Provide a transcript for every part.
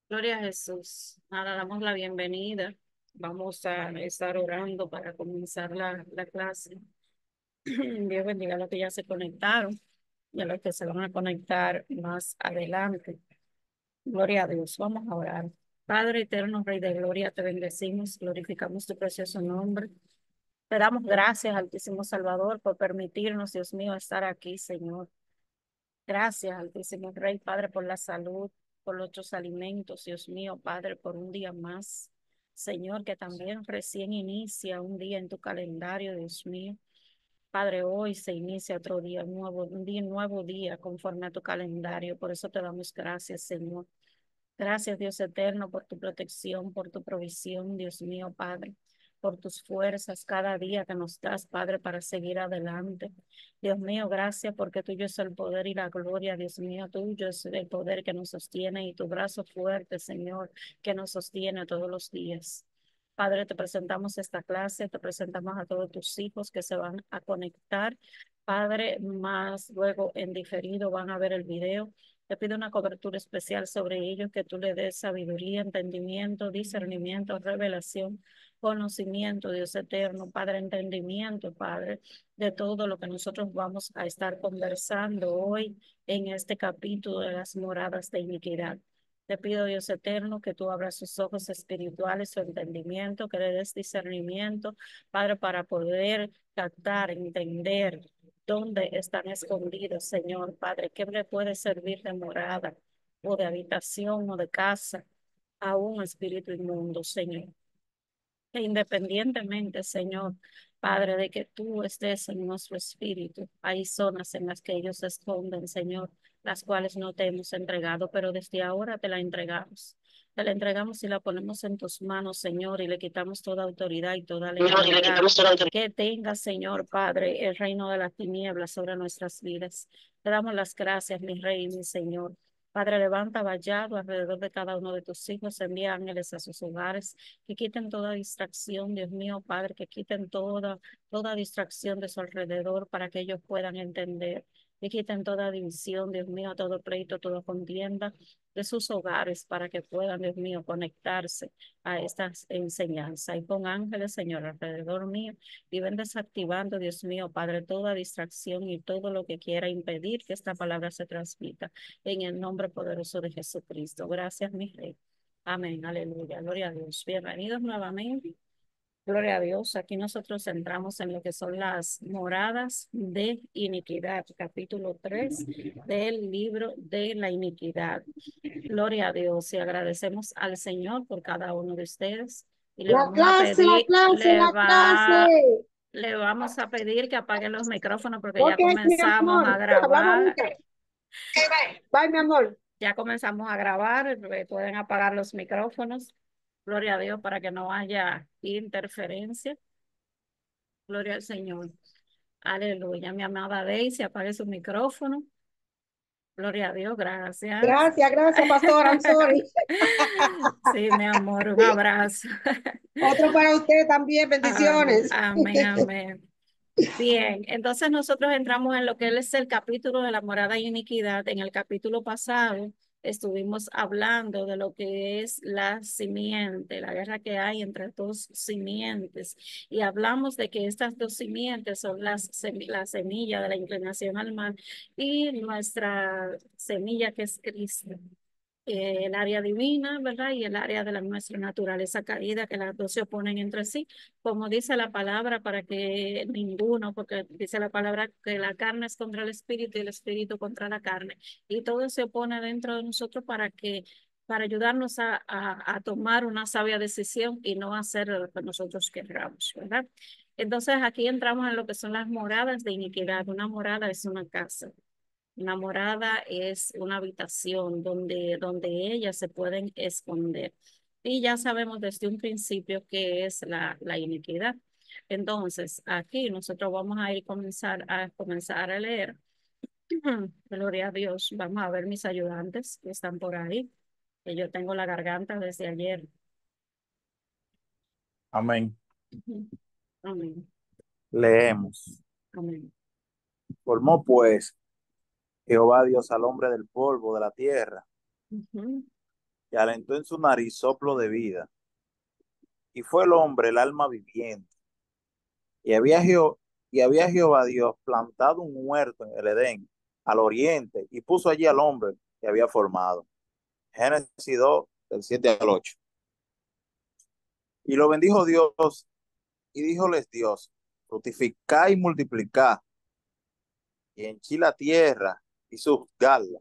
Gloria a Jesús. Nada, damos la bienvenida. Vamos a estar orando para comenzar la clase. Dios bendiga a los que ya se conectaron y a los que se van a conectar más adelante. Gloria a Dios. Vamos a orar. Padre eterno, Rey de Gloria, te bendecimos, glorificamos tu precioso nombre. Te damos gracias, Altísimo Salvador, por permitirnos, Dios mío, estar aquí, Señor. Gracias, Altísimo Rey, Padre, por la salud, por los otros alimentos, Dios mío, Padre, por un día más. Señor, que también recién inicia un día en tu calendario, Dios mío. Padre, hoy se inicia otro día nuevo, un nuevo día conforme a tu calendario. Por eso te damos gracias, Señor. Gracias, Dios eterno, por tu protección, por tu provisión, Dios mío, Padre, por tus fuerzas cada día que nos das, Padre, para seguir adelante. Dios mío, gracias porque tuyo es el poder y la gloria, Dios mío, tuyo es el poder que nos sostiene y tu brazo fuerte, Señor, que nos sostiene todos los días. Padre, te presentamos esta clase, te presentamos a todos tus hijos que se van a conectar. Padre, más luego en diferido van a ver el video. Te pido una cobertura especial sobre ellos, que tú le des sabiduría, entendimiento, discernimiento, revelación, conocimiento, Dios eterno, Padre, entendimiento, Padre, de todo lo que nosotros vamos a estar conversando hoy en este capítulo de las moradas de iniquidad. Te pido, Dios eterno, que tú abras sus ojos espirituales, su entendimiento, que le des discernimiento, Padre, para poder captar, entender dónde están escondidos, Señor Padre, qué le puede servir de morada o de habitación o de casa a un espíritu inmundo, Señor. E independientemente, Señor, Padre, de que tú estés en nuestro espíritu, hay zonas en las que ellos se esconden, Señor, las cuales no te hemos entregado, pero desde ahora te la entregamos. Te la entregamos y la ponemos en tus manos, Señor, y le quitamos toda autoridad y toda legalidad que tenga, Señor Padre, el reino de las tinieblas sobre nuestras vidas. Te damos las gracias, mi Rey y mi Señor. Padre, levanta vallado alrededor de cada uno de tus hijos, envía ángeles a sus hogares, que quiten toda distracción, Dios mío, Padre, que quiten toda distracción de su alrededor para que ellos puedan entender, que quiten toda división, Dios mío, todo pleito, toda contienda de sus hogares para que puedan, Dios mío, conectarse a estas enseñanzas. Y pon ángeles, Señor, alrededor mío y ven desactivando, Dios mío, Padre, toda distracción y todo lo que quiera impedir que esta palabra se transmita en el nombre poderoso de Jesucristo. Gracias, mi Rey. Amén, aleluya, gloria a Dios. Bienvenidos nuevamente. Gloria a Dios. Aquí nosotros entramos en lo que son las moradas de iniquidad, capítulo 3 del libro de la iniquidad. Gloria a Dios y agradecemos al Señor por cada uno de ustedes. Y le La vamos a clase, la pedir, clase, la clase. le vamos a pedir que apaguen los micrófonos porque ya Ok, mi comenzamos a amor. Hablamos grabar. ahorita. Bye, mi amor. Ya comenzamos a grabar, pueden apagar los micrófonos. Gloria a Dios para que no haya interferencia. Gloria al Señor. Aleluya. Mi amada Daisy, apague su micrófono. Gloria a Dios, gracias. Gracias, gracias, pastor. I'm sorry. Sí, mi amor, un abrazo. Otro para usted también. Bendiciones. Amén, amén. Bien, entonces nosotros entramos en lo que es el capítulo de la morada y iniquidad. En el capítulo pasado estuvimos hablando de lo que es la simiente, la guerra que hay entre dos simientes. Y hablamos de que estas dos simientes son la semilla de la inclinación al mal y nuestra semilla que es Cristo, el área divina, ¿verdad? Y el área de la nuestra naturaleza caída, que las dos se oponen entre sí, como dice la palabra, para que ninguno, porque dice la palabra que la carne es contra el espíritu y el espíritu contra la carne, y todo se opone dentro de nosotros para ayudarnos a tomar una sabia decisión y no hacer lo que nosotros queramos, ¿verdad? Entonces aquí entramos en lo que son las moradas de iniquidad. Una morada es una casa. Una morada es una habitación donde ellas se pueden esconder. Y ya sabemos desde un principio qué es la iniquidad. Entonces, aquí nosotros vamos a ir comenzar a leer. Gloria a Dios. Vamos a ver mis ayudantes que están por ahí, que yo tengo la garganta desde ayer. Amén. Amén. Leemos. Amén. Formó pues Jehová Dios al hombre del polvo de la tierra Ujú. y alentó en su nariz soplo de vida, y fue el hombre el alma viviente. Y había Jehová Dios plantado un huerto en el Edén, al oriente, y puso allí al hombre que había formado. Génesis 2, del 7 al 8. Y lo bendijo Dios, y díjoles Dios: fructificad y multiplicad, y henchid la tierra, y sujuzgadla,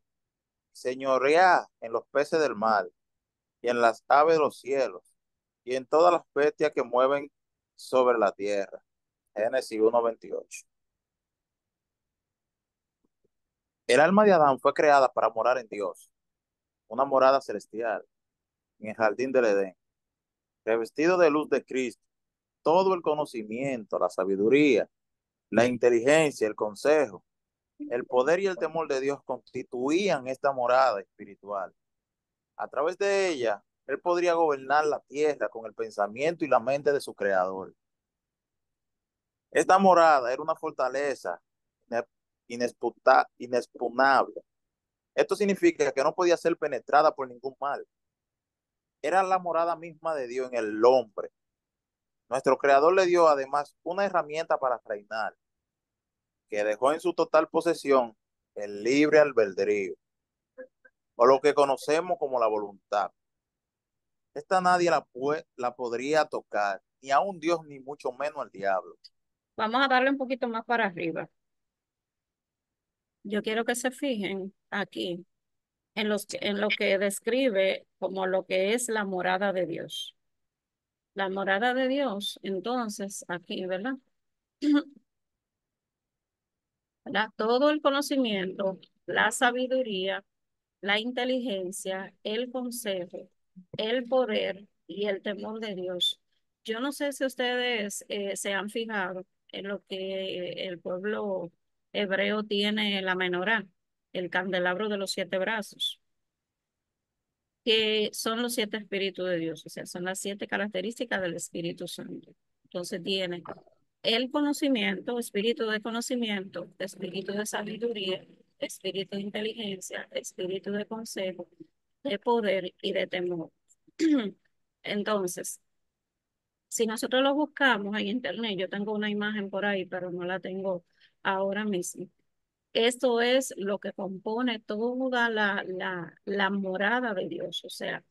señoread en los peces del mar, y en las aves de los cielos, y en todas las bestias que mueven sobre la tierra. Génesis 1:28. El alma de Adán fue creada para morar en Dios, una morada celestial, en el jardín del Edén, revestido de luz de Cristo. Todo el conocimiento, la sabiduría, la inteligencia, el consejo, el poder y el temor de Dios constituían esta morada espiritual. A través de ella, él podría gobernar la tierra con el pensamiento y la mente de su creador. Esta morada era una fortaleza inexpugnable. Esto significa que no podía ser penetrada por ningún mal. Era la morada misma de Dios en el hombre. Nuestro creador le dio además una herramienta para reinar, que dejó en su total posesión el libre albedrío, o lo que conocemos como la voluntad. Esta nadie la podría tocar, ni a un Dios, ni mucho menos al diablo. Vamos a darle un poquito más para arriba. Yo quiero que se fijen aquí en lo que describe como lo que es la morada de Dios. La morada de Dios, entonces, aquí, ¿verdad? ¿Verdad? Todo el conocimiento, la sabiduría, la inteligencia, el consejo, el poder y el temor de Dios. Yo no sé si ustedes se han fijado en lo que el pueblo hebreo tiene la menorá, el candelabro de los 7 brazos, que son los 7 espíritus de Dios, o sea, son las 7 características del Espíritu Santo. Entonces tiene el conocimiento, espíritu de sabiduría, espíritu de inteligencia, espíritu de consejo, de poder y de temor. Entonces, si nosotros lo buscamos en internet, yo tengo una imagen por ahí, pero no la tengo ahora mismo. Esto es lo que compone toda la morada de Dios. O sea,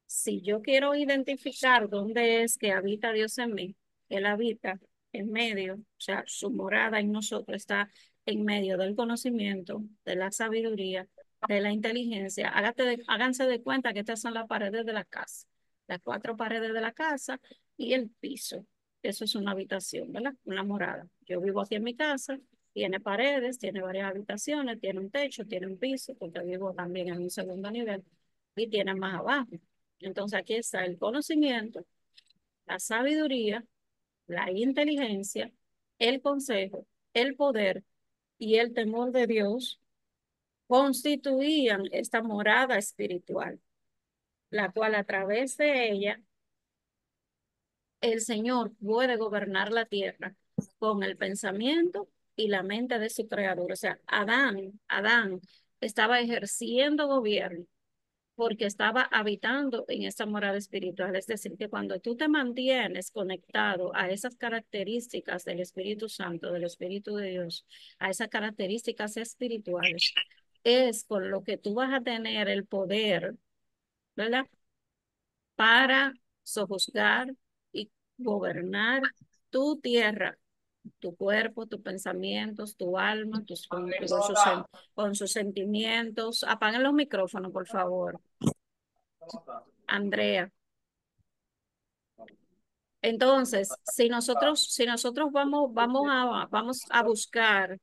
si yo quiero identificar dónde es que habita Dios en mí, Él habita en medio, o sea, su morada en nosotros está en medio del conocimiento, de la sabiduría, de la inteligencia. Háganse de cuenta que estas son las paredes de la casa, las 4 paredes de la casa y el piso. Eso es una habitación, ¿verdad? Una morada. Yo vivo aquí en mi casa, tiene paredes, tiene varias habitaciones, tiene un techo, tiene un piso, porque vivo también en un segundo nivel y tiene más abajo. Entonces aquí está el conocimiento, la sabiduría, la inteligencia, el consejo, el poder y el temor de Dios constituían esta morada espiritual, la cual a través de ella el Señor puede gobernar la tierra con el pensamiento y la mente de su creador. O sea, Adán estaba ejerciendo gobierno porque estaba habitando en esa morada espiritual. Es decir, que cuando tú te mantienes conectado a esas características del Espíritu Santo, del Espíritu de Dios, a esas características espirituales, es con lo que tú vas a tener el poder, ¿verdad? Para sojuzgar y gobernar tu tierra, tu cuerpo, tus pensamientos, tu alma, con sus sentimientos. Apaguen los micrófonos, por favor. Andrea. Entonces, si nosotros vamos a buscar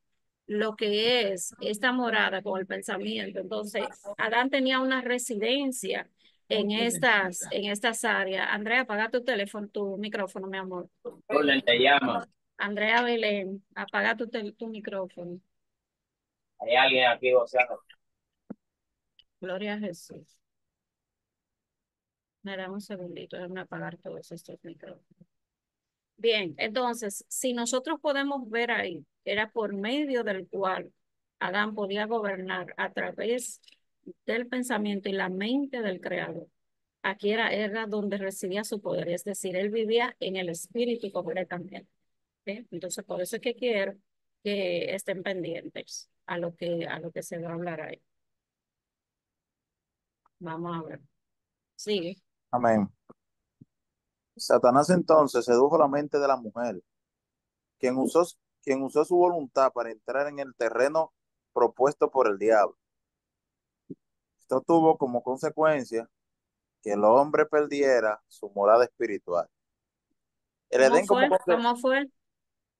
lo que es esta morada con el pensamiento, entonces Adán tenía una residencia en estas áreas. Andrea, apaga tu teléfono, tu micrófono, mi amor. Roland te llama. Andrea Belén, apaga tu micrófono. Hay alguien aquí goceando. Gloria a Jesús. Me da un segundito, déjame apagar todos estos micrófonos. Bien, entonces, si nosotros podemos ver ahí, era por medio del cual Adán podía gobernar a través del pensamiento y la mente del Creador. Aquí era donde residía su poder, es decir, él vivía en el espíritu completamente. ¿Sí? Entonces, por eso es que quiero que estén pendientes a lo que se va a hablar ahí. Vamos a ver. Sigue. Amén. Satanás entonces sedujo la mente de la mujer, quien usó, quien usó su voluntad para entrar en el terreno propuesto por el diablo. Esto tuvo como consecuencia que el hombre perdiera su morada espiritual. El ¿Cómo Edén como fue? consecuencia, ¿Cómo fue?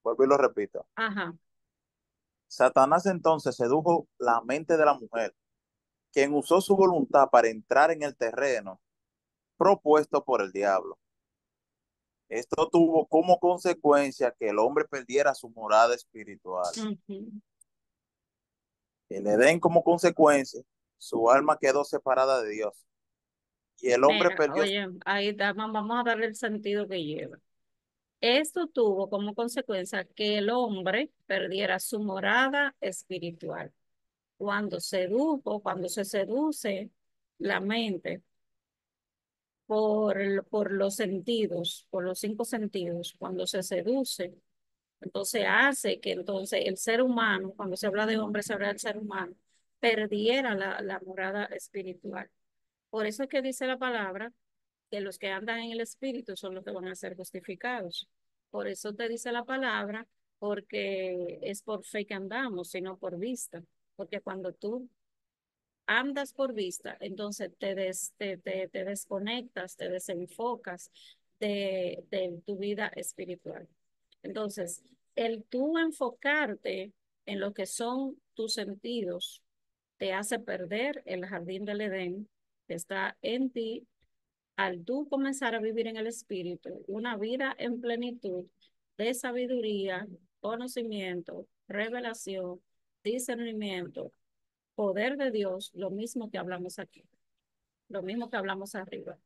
vuelvo y lo repito. Ajá. Satanás entonces sedujo la mente de la mujer, quien usó su voluntad para entrar en el terreno propuesto por el diablo. Esto tuvo como consecuencia que el hombre perdiera su morada espiritual. Ujú. El Edén como consecuencia, su alma quedó separada de Dios y el hombre Mira, perdió. oye, vamos a darle el sentido que lleva. Esto tuvo como consecuencia que el hombre perdiera su morada espiritual. Cuando se seduce la mente por los sentidos, por los cinco sentidos, cuando se seduce, entonces hace que entonces el ser humano, cuando se habla de hombre, se habla del ser humano, perdiera la morada espiritual. Por eso es que dice la palabra que los que andan en el espíritu son los que van a ser justificados. Por eso te dice la palabra, porque es por fe que andamos, sino por vista. Porque cuando tú andas por vista, entonces te desconectas, te desenfocas de tu vida espiritual. Entonces, el tú enfocarte en lo que son tus sentidos te hace perder el jardín del Edén que está en ti al tú comenzar a vivir en el espíritu, una vida en plenitud de sabiduría, conocimiento, revelación, discernimiento, poder de Dios, lo mismo que hablamos aquí, lo mismo que hablamos arriba.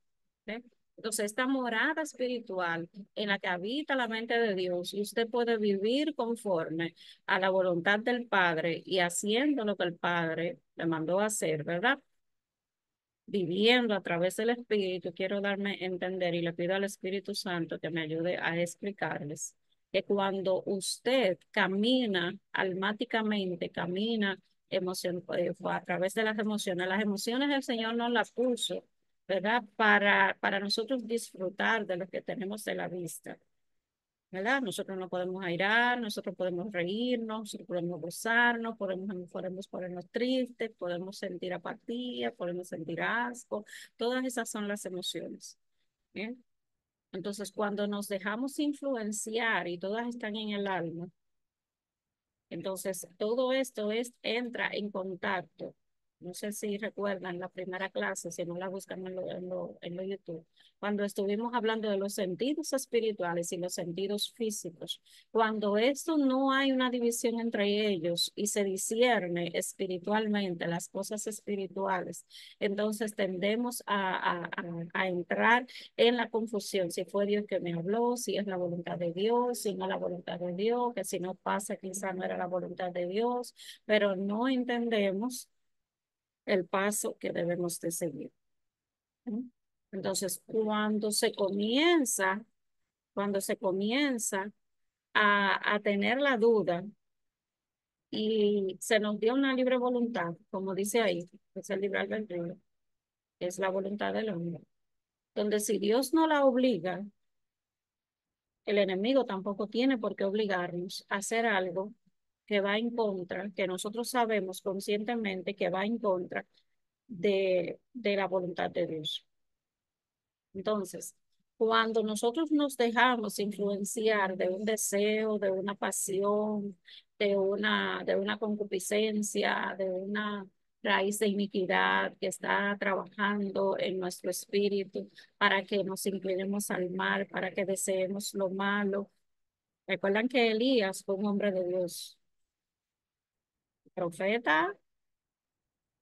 ¿Ve? Entonces, esta morada espiritual en la que habita la mente de Dios y usted puede vivir conforme a la voluntad del Padre y haciendo lo que el Padre le mandó a hacer, ¿verdad? Viviendo a través del Espíritu, quiero darme a entender y le pido al Espíritu Santo que me ayude a explicarles que cuando usted camina almáticamente, camina a través de las emociones el Señor nos las puso, ¿verdad? Para nosotros disfrutar de lo que tenemos de la vista. ¿Verdad? Nosotros no podemos airar, nosotros podemos reírnos, nosotros podemos gozarnos, podemos ponernos tristes, podemos sentir apatía, podemos sentir asco, todas esas son las emociones. ¿Bien? Entonces, cuando nos dejamos influenciar y todas están en el alma, entonces, todo esto entra en contacto. No sé si recuerdan la primera clase, si no la buscan en lo YouTube, cuando estuvimos hablando de los sentidos espirituales y los sentidos físicos. Cuando esto no hay una división entre ellos y se discierne espiritualmente las cosas espirituales, entonces tendemos a entrar en la confusión, si fue Dios que me habló, si es la voluntad de Dios, si no es la voluntad de Dios, que si no pasa quizá no era la voluntad de Dios, pero no entendemos el paso que debemos de seguir. ¿Sí? Entonces, cuando se comienza a tener la duda y se nos dio una libre voluntad, como dice ahí, que es el libre albedrío, que es la voluntad del hombre, donde si Dios no la obliga, el enemigo tampoco tiene por qué obligarnos a hacer algo que va en contra, que nosotros sabemos conscientemente que va en contra de la voluntad de Dios. Entonces, cuando nosotros nos dejamos influenciar de un deseo, de una pasión, de una concupiscencia, de una raíz de iniquidad que está trabajando en nuestro espíritu para que nos inclinemos al mal, para que deseemos lo malo. Recuerdan que Elías fue un hombre de Dios, profeta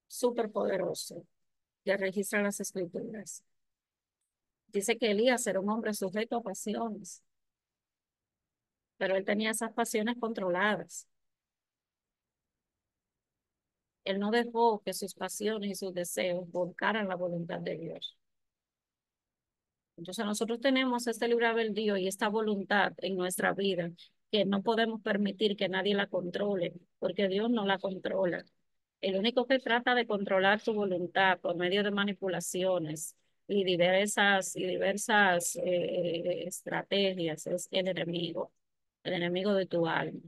súper poderoso, que registra las escrituras. Dice que Elías era un hombre sujeto a pasiones, pero él tenía esas pasiones controladas. Él no dejó que sus pasiones y sus deseos volcaran la voluntad de Dios. Entonces nosotros tenemos este libre albedrío y esta voluntad en nuestra vida que no podemos permitir que nadie la controle, porque Dios no la controla. El único que trata de controlar tu voluntad por medio de manipulaciones y diversas estrategias es el enemigo de tu alma,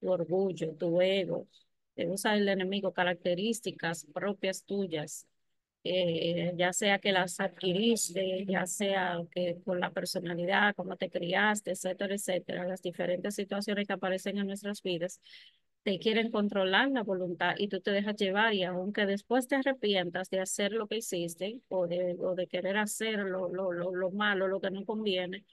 tu orgullo, tu ego. Te usa el enemigo características propias tuyas, ya sea que las adquiriste, ya sea que por la personalidad, cómo te criaste, etcétera, etcétera, las diferentes situaciones que aparecen en nuestras vidas, te quieren controlar la voluntad y tú te dejas llevar y aunque después te arrepientas de hacer lo que hiciste o de querer hacer lo malo, lo que no conviene,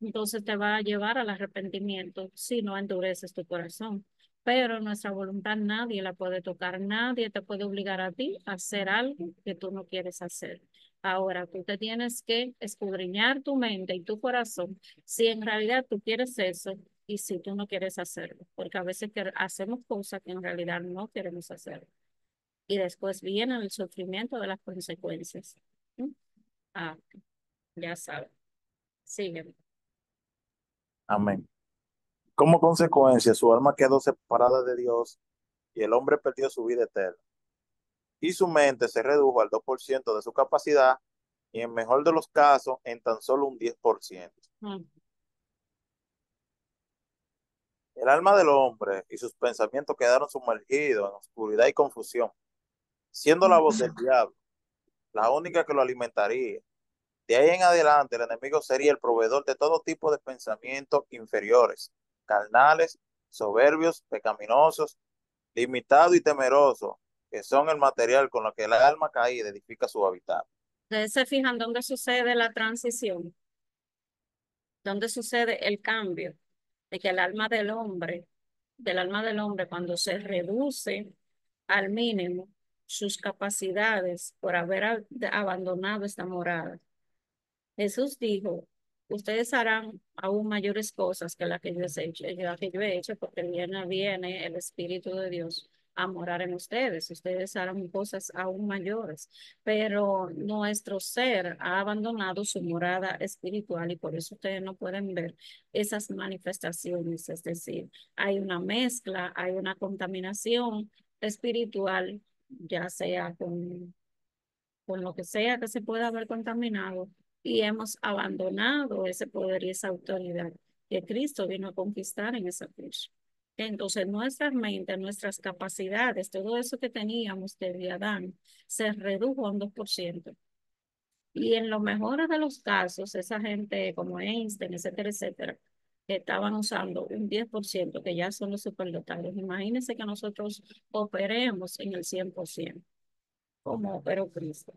entonces te va a llevar al arrepentimiento si no endureces tu corazón. Pero nuestra voluntad nadie la puede tocar, nadie te puede obligar a ti a hacer algo que tú no quieres hacer. Ahora, tú te tienes que escudriñar tu mente y tu corazón si en realidad tú quieres eso y si tú no quieres hacerlo, porque a veces hacemos cosas que en realidad no queremos hacer. Y después viene el sufrimiento de las consecuencias. ¿Mm? Ah, ya sabes. Sigue. Amén. Como consecuencia, su alma quedó separada de Dios y el hombre perdió su vida eterna. Y su mente se redujo al 2% de su capacidad y en mejor de los casos, en tan solo un 10%. Mm. El alma del hombre y sus pensamientos quedaron sumergidos en oscuridad y confusión, siendo la voz del diablo la única que lo alimentaría. De ahí en adelante, el enemigo sería el proveedor de todo tipo de pensamientos inferiores, carnales, soberbios, pecaminosos, limitados y temerosos, que son el material con el que el alma caída edifica su hábitat. Ustedes se fijan dónde sucede la transición, dónde sucede el cambio, de que del alma del hombre, cuando se reduce al mínimo sus capacidades por haber abandonado esta morada. Jesús dijo, ustedes harán aún mayores cosas que las que yo he hecho, porque viene el Espíritu de Dios a morar en ustedes. Ustedes harán cosas aún mayores, pero nuestro ser ha abandonado su morada espiritual y por eso ustedes no pueden ver esas manifestaciones. Es decir, hay una mezcla, hay una contaminación espiritual, ya sea con lo que sea que se pueda haber contaminado y hemos abandonado ese poder y esa autoridad que Cristo vino a conquistar en esa cruz. Entonces, nuestras mentes, nuestras capacidades, todo eso que teníamos desde Adán, se redujo a un 2%. Y en los mejores de los casos, esa gente como Einstein, etcétera, etcétera, que estaban usando un 10%, que ya son los superdotados. Imagínense que nosotros operemos en el 100%, como operó Cristo.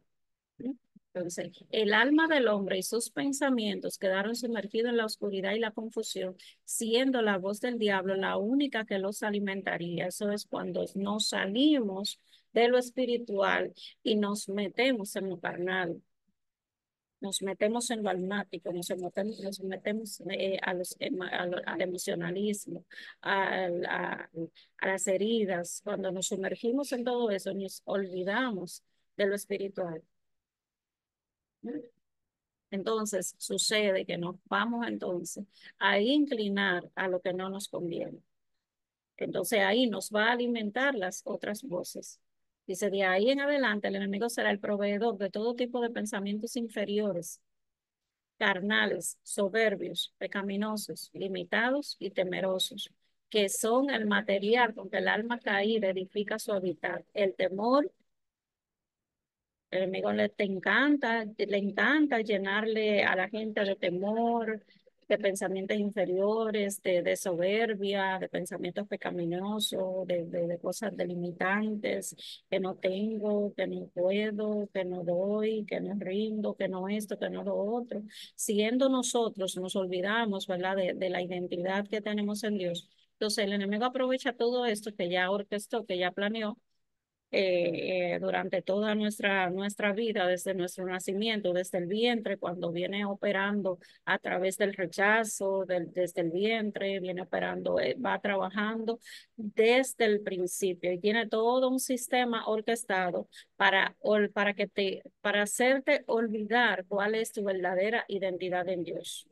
Entonces, el alma del hombre y sus pensamientos quedaron sumergidos en la oscuridad y la confusión, siendo la voz del diablo la única que los alimentaría. Eso es cuando nos salimos de lo espiritual y nos metemos en lo carnal, nos metemos en lo almático, nos metemos al emocionalismo, a las heridas. Cuando nos sumergimos en todo eso, nos olvidamos de lo espiritual. Entonces sucede que nos vamos entonces a inclinar a lo que no nos conviene. Entonces ahí nos va a alimentar las otras voces. Dice, de ahí en adelante el enemigo será el proveedor de todo tipo de pensamientos inferiores, carnales, soberbios, pecaminosos, limitados y temerosos, que son el material con que el alma caída edifica su hábitat. El temor. El enemigo le encanta llenarle a la gente de temor, de pensamientos inferiores, de soberbia, de pensamientos pecaminosos, de cosas delimitantes, que no tengo, que no puedo, que no doy, que no rindo, que no esto, que no lo otro. Siendo nosotros, nos olvidamos, ¿verdad?, de la identidad que tenemos en Dios. Entonces el enemigo aprovecha todo esto que ya orquestó, que ya planeó durante toda nuestra vida, desde nuestro nacimiento, desde el vientre, cuando viene operando a través del rechazo, desde el vientre, viene operando, va trabajando desde el principio y tiene todo un sistema orquestado para hacerte olvidar cuál es tu verdadera identidad en Dios,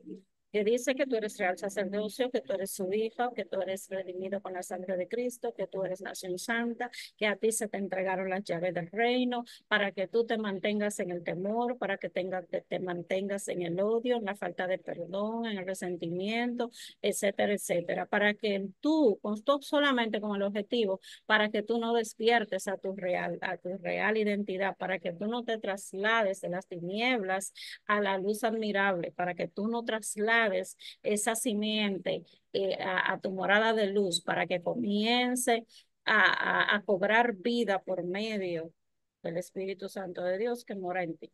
que dice que tú eres real sacerdocio, que tú eres su hijo, que tú eres redimido con la sangre de Cristo, que tú eres nación santa, que a ti se te entregaron las llaves del reino, para que tú te mantengas en el temor, para que te mantengas en el odio, en la falta de perdón, en el resentimiento, etcétera, etcétera, para que tú solamente con el objetivo, para que tú no despiertes a tu real identidad, para que tú no te traslades de las tinieblas a la luz admirable, para que tú no traslades esa simiente a tu morada de luz, para que comience a cobrar vida por medio del Espíritu Santo de Dios que mora en ti.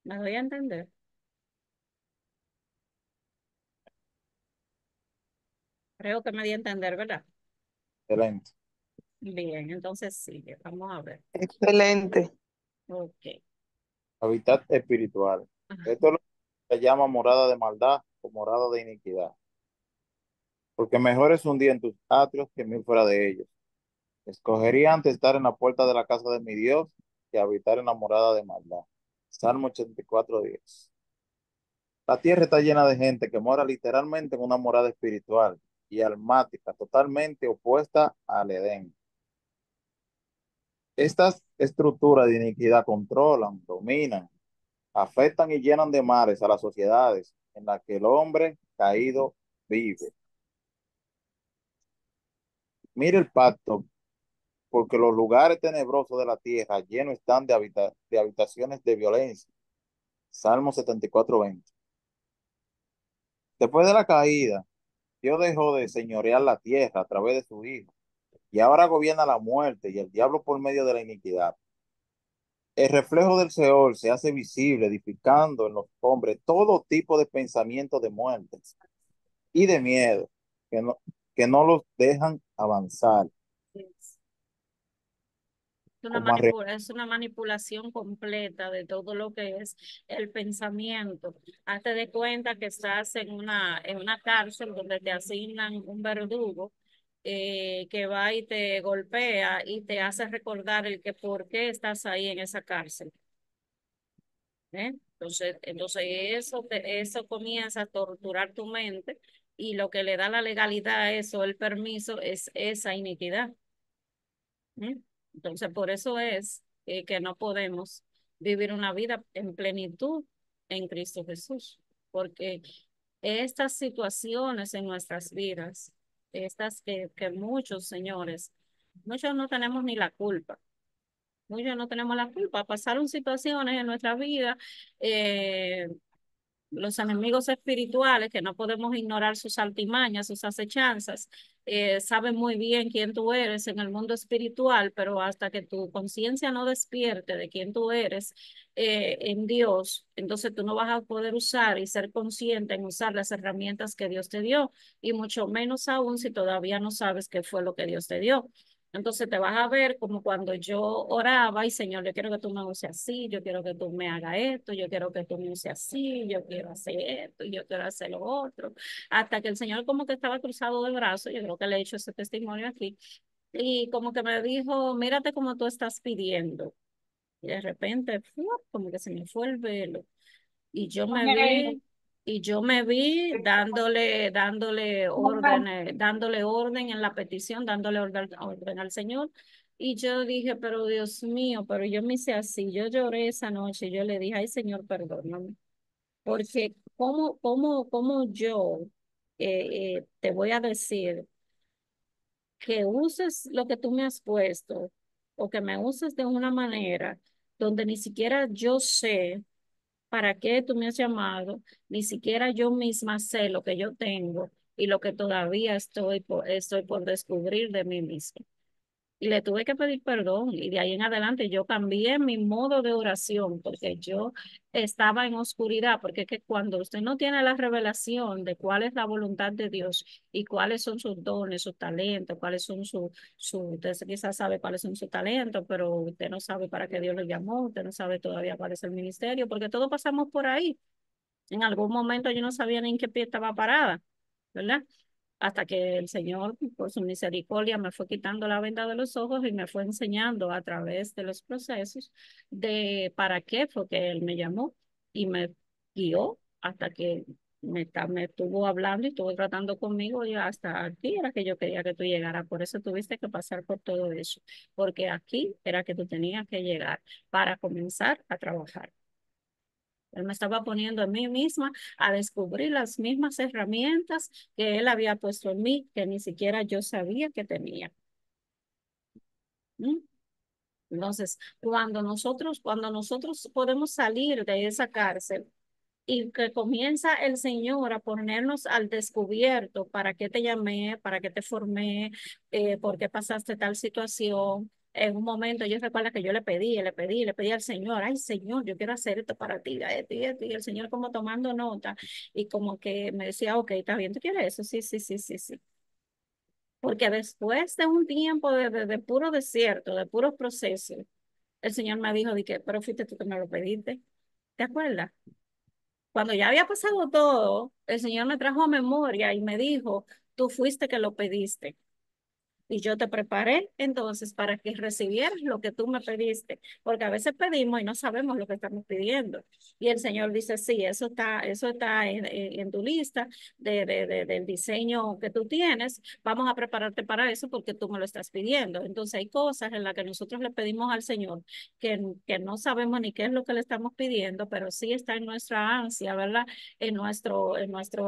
¿Me doy a entender? Creo que me di a entender, ¿verdad? Excelente. Bien, entonces sigue. Vamos a ver. Excelente. Ok. Hábitat espiritual. Esto es lo que se llama morada de maldad o morada de iniquidad. Porque mejor es un día en tus atrios que mil fuera de ellos. Escogería antes estar en la puerta de la casa de mi Dios que habitar en la morada de maldad. Salmo 84:10. La tierra está llena de gente que mora literalmente en una morada espiritual y almática, totalmente opuesta al Edén. Estas estructuras de iniquidad controlan, dominan, afectan y llenan de males a las sociedades en las que el hombre caído vive. Mire el pacto, porque los lugares tenebrosos de la tierra llenos están de habitaciones de violencia. Salmo 74:20. Después de la caída, Dios dejó de señorear la tierra a través de su Hijo, y ahora gobierna la muerte y el diablo por medio de la iniquidad. El reflejo del Seol se hace visible, edificando en los hombres todo tipo de pensamientos de muerte y de miedo que no los dejan avanzar. Como Es una manipulación completa de todo lo que es el pensamiento. Hazte de cuenta que estás en una cárcel donde te asignan un verdugo que va y te golpea y te hace recordar el que por qué estás ahí en esa cárcel. ¿Eh? Entonces eso comienza a torturar tu mente y lo que le da la legalidad a eso, el permiso, es esa iniquidad. ¿Mm? Entonces, por eso es que no podemos vivir una vida en plenitud en Cristo Jesús, porque estas situaciones en nuestras vidas, estas que muchos señores, muchos no tenemos ni la culpa. Muchos no tenemos la culpa. Pasaron situaciones en nuestra vida, eh, los enemigos espirituales, que no podemos ignorar sus artimañas, sus acechanzas, saben muy bien quién tú eres en el mundo espiritual, pero hasta que tu conciencia no despierte de quién tú eres en Dios, entonces tú no vas a poder usar y ser consciente en usar las herramientas que Dios te dio, y mucho menos aún si todavía no sabes qué fue lo que Dios te dio. Entonces te vas a ver como cuando yo oraba y Señor, yo quiero que tú me uses así, yo quiero que tú me hagas esto, yo quiero que tú me uses así, yo quiero hacer esto, yo quiero hacer lo otro. Hasta que el Señor como que estaba cruzado de brazos, yo creo que le he hecho ese testimonio aquí, y como que me dijo, mírate como tú estás pidiendo. Y de repente, ¡fua! Como que se me fue el velo. Y yo me vi, y yo me vi dándole orden en la petición, dándole orden al Señor. Y yo dije, pero Dios mío, pero yo me hice así. Yo lloré esa noche. Yo le dije, ay Señor, perdóname. Porque cómo yo te voy a decir que uses lo que tú me has puesto o que me uses de una manera donde ni siquiera yo sé para qué tú me has llamado, ni siquiera yo misma sé lo que yo tengo y lo que todavía estoy por descubrir de mí misma. y le tuve que pedir perdón. Y de ahí en adelante yo cambié mi modo de oración porque yo estaba en oscuridad, porque es que cuando usted no tiene la revelación de cuál es la voluntad de Dios y cuáles son sus dones, sus talentos, cuáles son usted quizás sabe cuáles son sus talentos, pero usted no sabe para qué Dios lo llamó, usted no sabe todavía cuál es el ministerio, porque todos pasamos por ahí. En algún momento yo no sabía ni en qué pie estaba parada, ¿verdad? Hasta que el Señor, por su misericordia, me fue quitando la venda de los ojos y me fue enseñando a través de los procesos de para qué fue que Él me llamó y me guió hasta que me estuvo hablando y estuvo tratando conmigo y hasta aquí era que yo quería que tú llegaras. Por eso tuviste que pasar por todo eso, porque aquí era que tú tenías que llegar para comenzar a trabajar. Él me estaba poniendo a mí misma a descubrir las mismas herramientas que él había puesto en mí, que ni siquiera yo sabía que tenía. ¿Mm? Entonces, cuando nosotros podemos salir de esa cárcel, y que comienza el Señor a ponernos al descubierto, para qué te llamé, para qué te formé, por qué pasaste tal situación. En un momento yo recuerdo que yo le pedí al Señor, ay Señor, yo quiero hacer esto para ti, esto y esto, y el Señor como tomando nota y como que me decía, ok, está bien, ¿tú quieres eso? Sí, sí, sí, sí, sí. Porque después de un tiempo de puro desierto, de puros procesos, el Señor me dijo, de que, pero fuiste tú que me lo pediste, ¿te acuerdas? Cuando ya había pasado todo, el Señor me trajo a memoria y me dijo, tú fuiste que lo pediste. Y yo te preparé entonces para que recibieras lo que tú me pediste, porque a veces pedimos y no sabemos lo que estamos pidiendo. Y el Señor dice, sí, eso está en tu lista del diseño que tú tienes. Vamos a prepararte para eso porque tú me lo estás pidiendo. Entonces hay cosas en las que nosotros le pedimos al Señor que no sabemos ni qué es lo que le estamos pidiendo, pero sí está en nuestra ansia, ¿verdad? En nuestro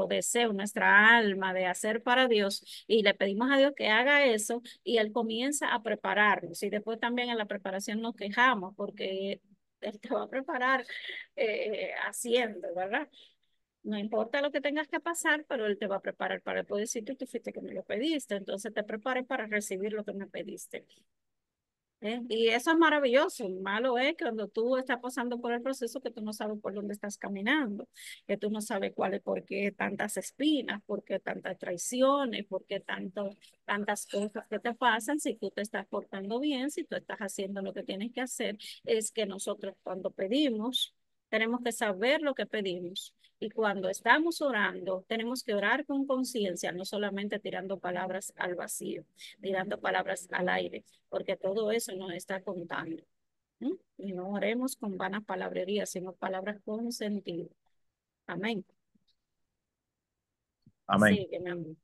deseo, en nuestra alma de hacer para Dios y le pedimos a Dios que haga eso y Él comienza a prepararnos y después también en la preparación nos quejamos porque Él te va a preparar haciendo, ¿verdad? No importa lo que tengas que pasar, pero Él te va a preparar para poder decirte, tú fuiste que me lo pediste, entonces te preparé para recibir lo que me pediste. Y eso es maravilloso. Malo es que cuando tú estás pasando por el proceso que tú no sabes por dónde estás caminando, que tú no sabes cuál es, por qué tantas espinas, por qué tantas traiciones, por qué tantas cosas que te pasan. Si tú te estás portando bien, si tú estás haciendo lo que tienes que hacer, es que nosotros cuando pedimos, tenemos que saber lo que pedimos. Y cuando estamos orando, tenemos que orar con conciencia, no solamente tirando palabras al vacío, tirando palabras al aire, porque todo eso nos está contando. ¿Mm? Y no oremos con vanas palabrerías, sino palabras con sentido. Amén. Amén. Sí, que mi amor.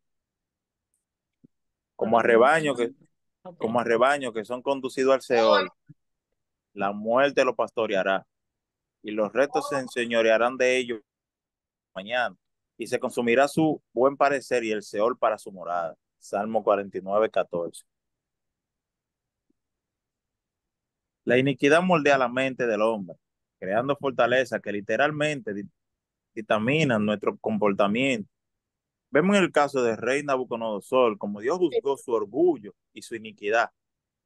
Como a rebaño que, como Ok. a rebaño que son conducidos al Seol, la muerte los pastoreará, y los restos se enseñorearán de ellos mañana, y se consumirá su buen parecer y el Seol para su morada. Salmo 49:14. La iniquidad moldea la mente del hombre, creando fortalezas que literalmente dictaminan nuestro comportamiento. Vemos en el caso del rey Nabucodonosor, como Dios juzgó su orgullo y su iniquidad,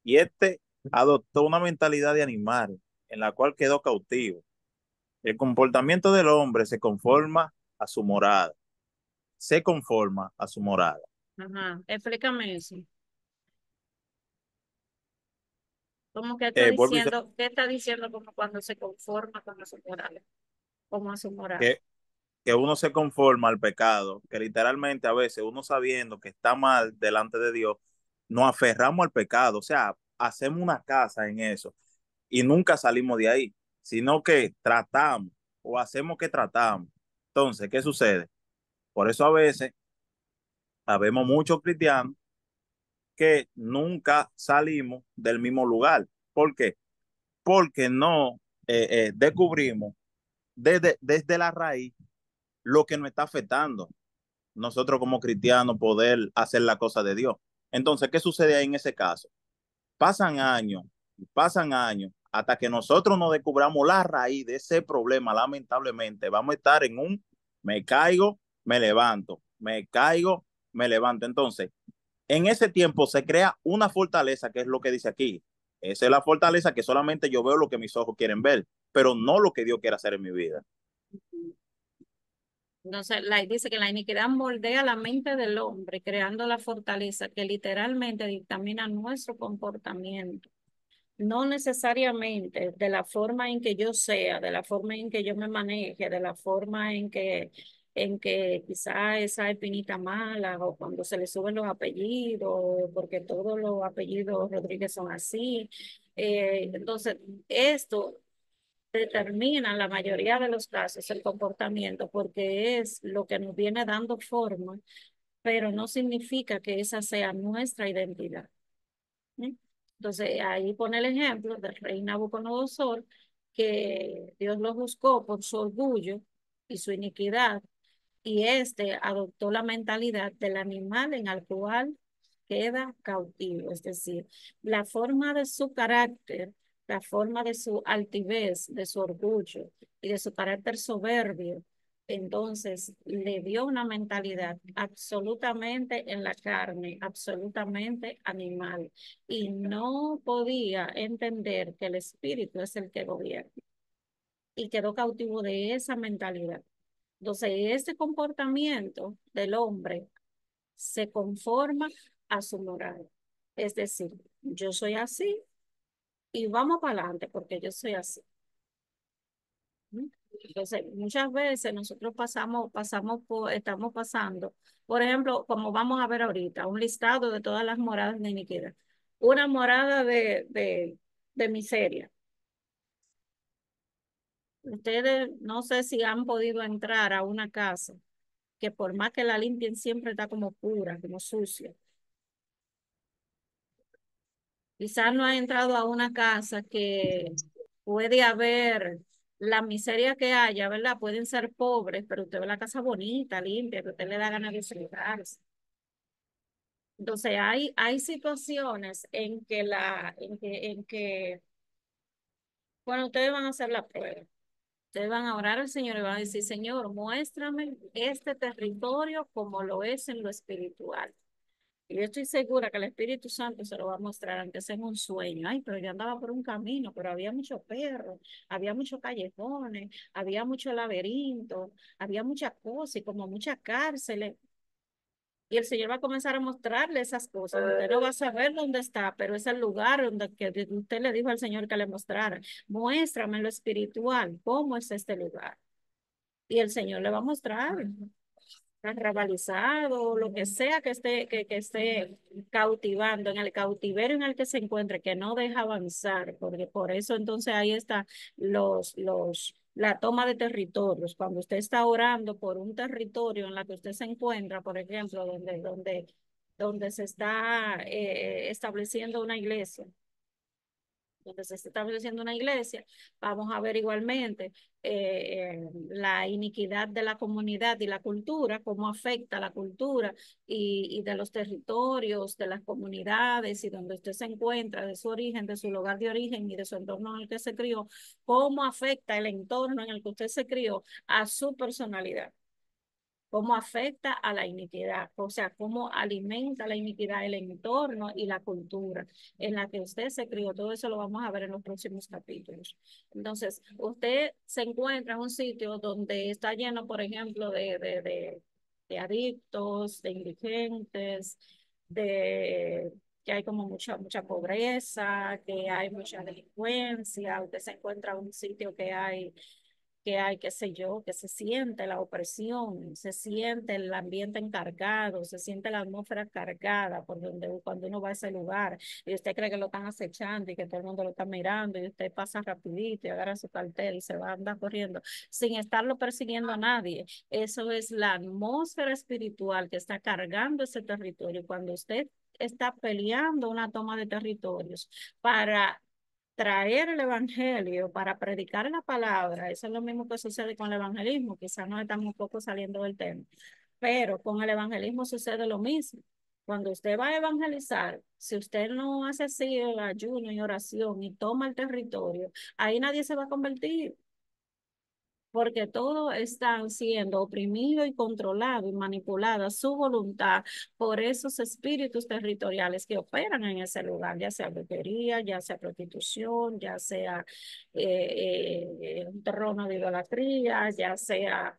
y este adoptó una mentalidad de animal, en la cual quedó cautivo. El comportamiento del hombre se conforma a su morada. Ajá. Explícame eso. ¿Cómo que está Vuelvo y diciendo? ¿Qué está diciendo como cuando se conforma con su moral? Como a su moral. que, que uno se conforma al pecado, que literalmente a veces uno sabiendo que está mal delante de Dios, nos aferramos al pecado, o sea, hacemos una casa en eso y nunca salimos de ahí, sino que tratamos o hacemos que tratamos. Entonces, ¿qué sucede? Por eso a veces habemos muchos cristianos que nunca salimos del mismo lugar. ¿Por qué? Porque no descubrimos desde la raíz lo que nos está afectando. Nosotros como cristianos poder hacer la cosa de Dios. Entonces, ¿qué sucede ahí en ese caso? Pasan años, hasta que nosotros no descubramos la raíz de ese problema, lamentablemente, vamos a estar en un me caigo, me levanto, me caigo, me levanto. Entonces, En ese tiempo se crea una fortaleza, que es lo que dice aquí. Esa es la fortaleza que solamente yo veo lo que mis ojos quieren ver, pero no lo que Dios quiere hacer en mi vida. Entonces, dice que la iniquidad moldea la mente del hombre, creando la fortaleza que literalmente dictamina nuestro comportamiento. No necesariamente de la forma en que yo sea, de la forma en que yo me maneje, de la forma en que quizá esa espinita mala o cuando se le suben los apellidos, porque todos los apellidos Rodríguez son así. Entonces, esto determina en la mayoría de los casos el comportamiento porque es lo que nos viene dando forma, pero no significa que esa sea nuestra identidad. ¿Sí? Entonces, ahí pone el ejemplo del rey Nabucodonosor, que Dios lo juzgó por su orgullo y su iniquidad, y este adoptó la mentalidad del animal en el cual queda cautivo, es decir, la forma de su carácter, la forma de su altivez, de su orgullo y de su carácter soberbio. Entonces le dio una mentalidad absolutamente en la carne, absolutamente animal, y no podía entender que el espíritu es el que gobierna y quedó cautivo de esa mentalidad. Entonces, este comportamiento del hombre se conforma a su moral. Es decir, yo soy así y vamos para adelante porque yo soy así. ¿Mm? Entonces, muchas veces nosotros estamos pasando, por ejemplo, como vamos a ver ahorita, un listado de todas las moradas de iniquidad. Una morada de miseria. Ustedes no sé si han podido entrar a una casa que por más que la limpien siempre está como pura, como sucia. Quizás no ha entrado a una casa que puede haber la miseria que haya, ¿verdad? Pueden ser pobres, pero usted ve la casa bonita, limpia, que usted le da ganas de celebrarse. Entonces hay situaciones en que, bueno, ustedes van a hacer la prueba. Ustedes van a orar al Señor y van a decir, Señor, muéstrame este territorio como lo es en lo espiritual. Y yo estoy segura que el Espíritu Santo se lo va a mostrar, aunque sea en un sueño. Ay, pero yo andaba por un camino, pero había muchos perros, había muchos callejones, había mucho laberinto, había muchas cosas y como muchas cárceles. Y el Señor va a comenzar a mostrarle esas cosas. Usted no va a saber dónde está, pero es el lugar donde que usted le dijo al Señor que le mostrara. Muéstrame lo espiritual, cómo es este lugar. Y el Señor le va a mostrar arrabalizado, lo que sea que esté cautivando, en el cautiverio en el que se encuentre, que no deja avanzar, porque por eso entonces ahí está la toma de territorios. Cuando usted está orando por un territorio en la que usted se encuentra, por ejemplo, donde se está estableciendo una iglesia, donde se está estableciendo una iglesia, vamos a ver igualmente la iniquidad de la comunidad y la cultura, cómo afecta la cultura y de los territorios, de las comunidades y donde usted se encuentra, de su origen, de su lugar de origen y de su entorno en el que se crió, cómo afecta el entorno en el que usted se crió a su personalidad, cómo afecta a la iniquidad, o sea, cómo alimenta la iniquidad el entorno y la cultura en la que usted se crió. Todo eso lo vamos a ver en los próximos capítulos. Entonces, usted se encuentra en un sitio donde está lleno, por ejemplo, de adictos, de indigentes, de que hay como mucha pobreza, que hay mucha delincuencia. Usted se encuentra en un sitio que hay, qué sé yo, que se siente la opresión, se siente el ambiente encargado, se siente la atmósfera cargada por donde cuando uno va a ese lugar y usted cree que lo están acechando y que todo el mundo lo está mirando y usted pasa rapidito y agarra su cartel y se va a andar corriendo sin estarlo persiguiendo a nadie. Eso es la atmósfera espiritual que está cargando ese territorio. Cuando usted está peleando una toma de territorios para traer el evangelio, para predicar la palabra. Eso es lo mismo que sucede con el evangelismo. Quizás nos estamos un poco saliendo del tema, pero con el evangelismo sucede lo mismo. Cuando usted va a evangelizar, si usted no hace así el ayuno y oración y toma el territorio, ahí nadie se va a convertir. porque todo está siendo oprimido y controlado y manipulada su voluntad por esos espíritus territoriales que operan en ese lugar, ya sea brujería, ya sea prostitución, ya sea un terreno de idolatría, ya sea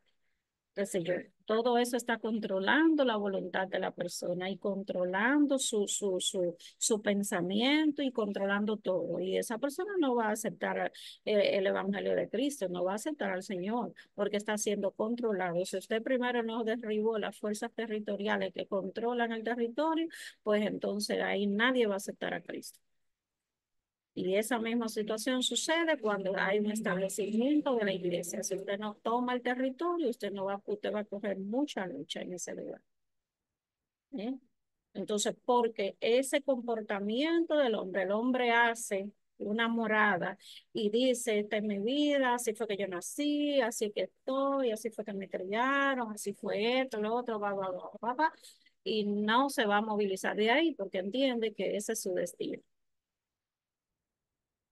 qué sé yo, todo eso está controlando la voluntad de la persona y controlando su pensamiento y controlando todo. Y esa persona no va a aceptar el Evangelio de Cristo, no va a aceptar al Señor porque está siendo controlado. Si usted primero no derribó las fuerzas territoriales que controlan el territorio, pues entonces ahí nadie va a aceptar a Cristo. Y esa misma situación sucede cuando hay un establecimiento de la iglesia. Si usted no toma el territorio, usted va a coger mucha lucha en ese lugar. ¿Eh? Entonces, porque ese comportamiento del hombre, el hombre hace una morada y dice, esta es mi vida, así fue que yo nací, así que estoy, así fue que me criaron, así fue esto, lo otro, y no se va a movilizar de ahí porque entiende que ese es su destino.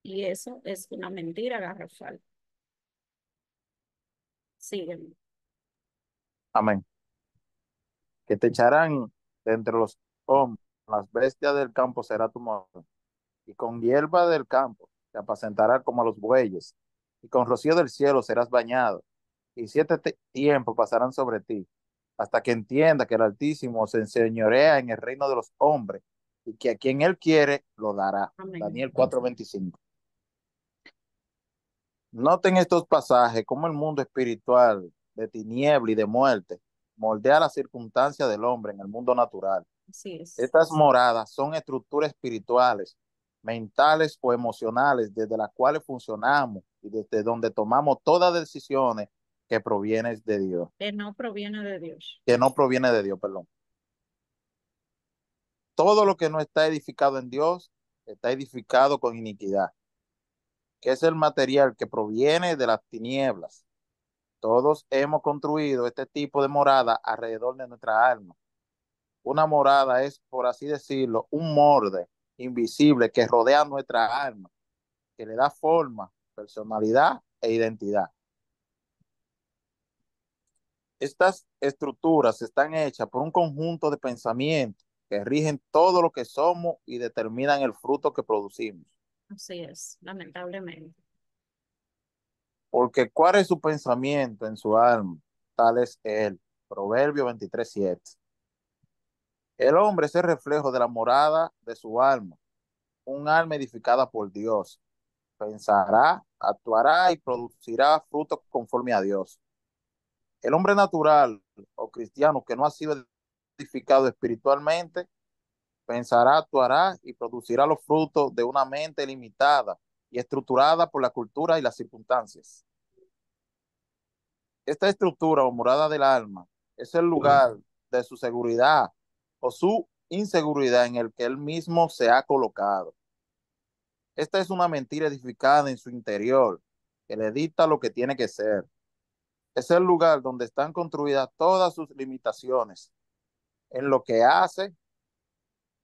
Y eso es una mentira garrafal. Sígueme. Amén. Que te echarán de entre los hombres, las bestias del campo será tu morada, y con hierba del campo te apacentará como a los bueyes, y con rocío del cielo serás bañado, y siete tiempos pasarán sobre ti, hasta que entienda que el Altísimo se enseñorea en el reino de los hombres, y que a quien él quiere lo dará. Amén. Daniel 4:25. Noten estos pasajes como el mundo espiritual de tiniebla y de muerte moldea las circunstancias del hombre en el mundo natural. Así es. Estas moradas son estructuras espirituales, mentales o emocionales desde las cuales funcionamos y desde donde tomamos todas decisiones que provienen de Dios, Que no proviene de Dios. que no proviene de Dios, perdón. Todo lo que no está edificado en Dios está edificado con iniquidad, que es el material que proviene de las tinieblas. Todos hemos construido este tipo de morada alrededor de nuestra alma. Una morada es, por así decirlo, un molde invisible que rodea nuestra alma, que le da forma, personalidad e identidad. Estas estructuras están hechas por un conjunto de pensamientos que rigen todo lo que somos y determinan el fruto que producimos. Así es, lamentablemente. Porque ¿cuál es su pensamiento en su alma? Tal es él. Proverbio 23:7. El hombre es el reflejo de la morada de su alma, un alma edificada por Dios. Pensará, actuará y producirá frutos conforme a Dios. El hombre natural o cristiano que no ha sido edificado espiritualmente, pensará, actuará y producirá los frutos de una mente limitada y estructurada por la cultura y las circunstancias. Esta estructura o morada del alma es el lugar de su seguridad o su inseguridad en el que él mismo se ha colocado. Esta es una mentira edificada en su interior, que le dicta lo que tiene que ser. Es el lugar donde están construidas todas sus limitaciones, en lo que hace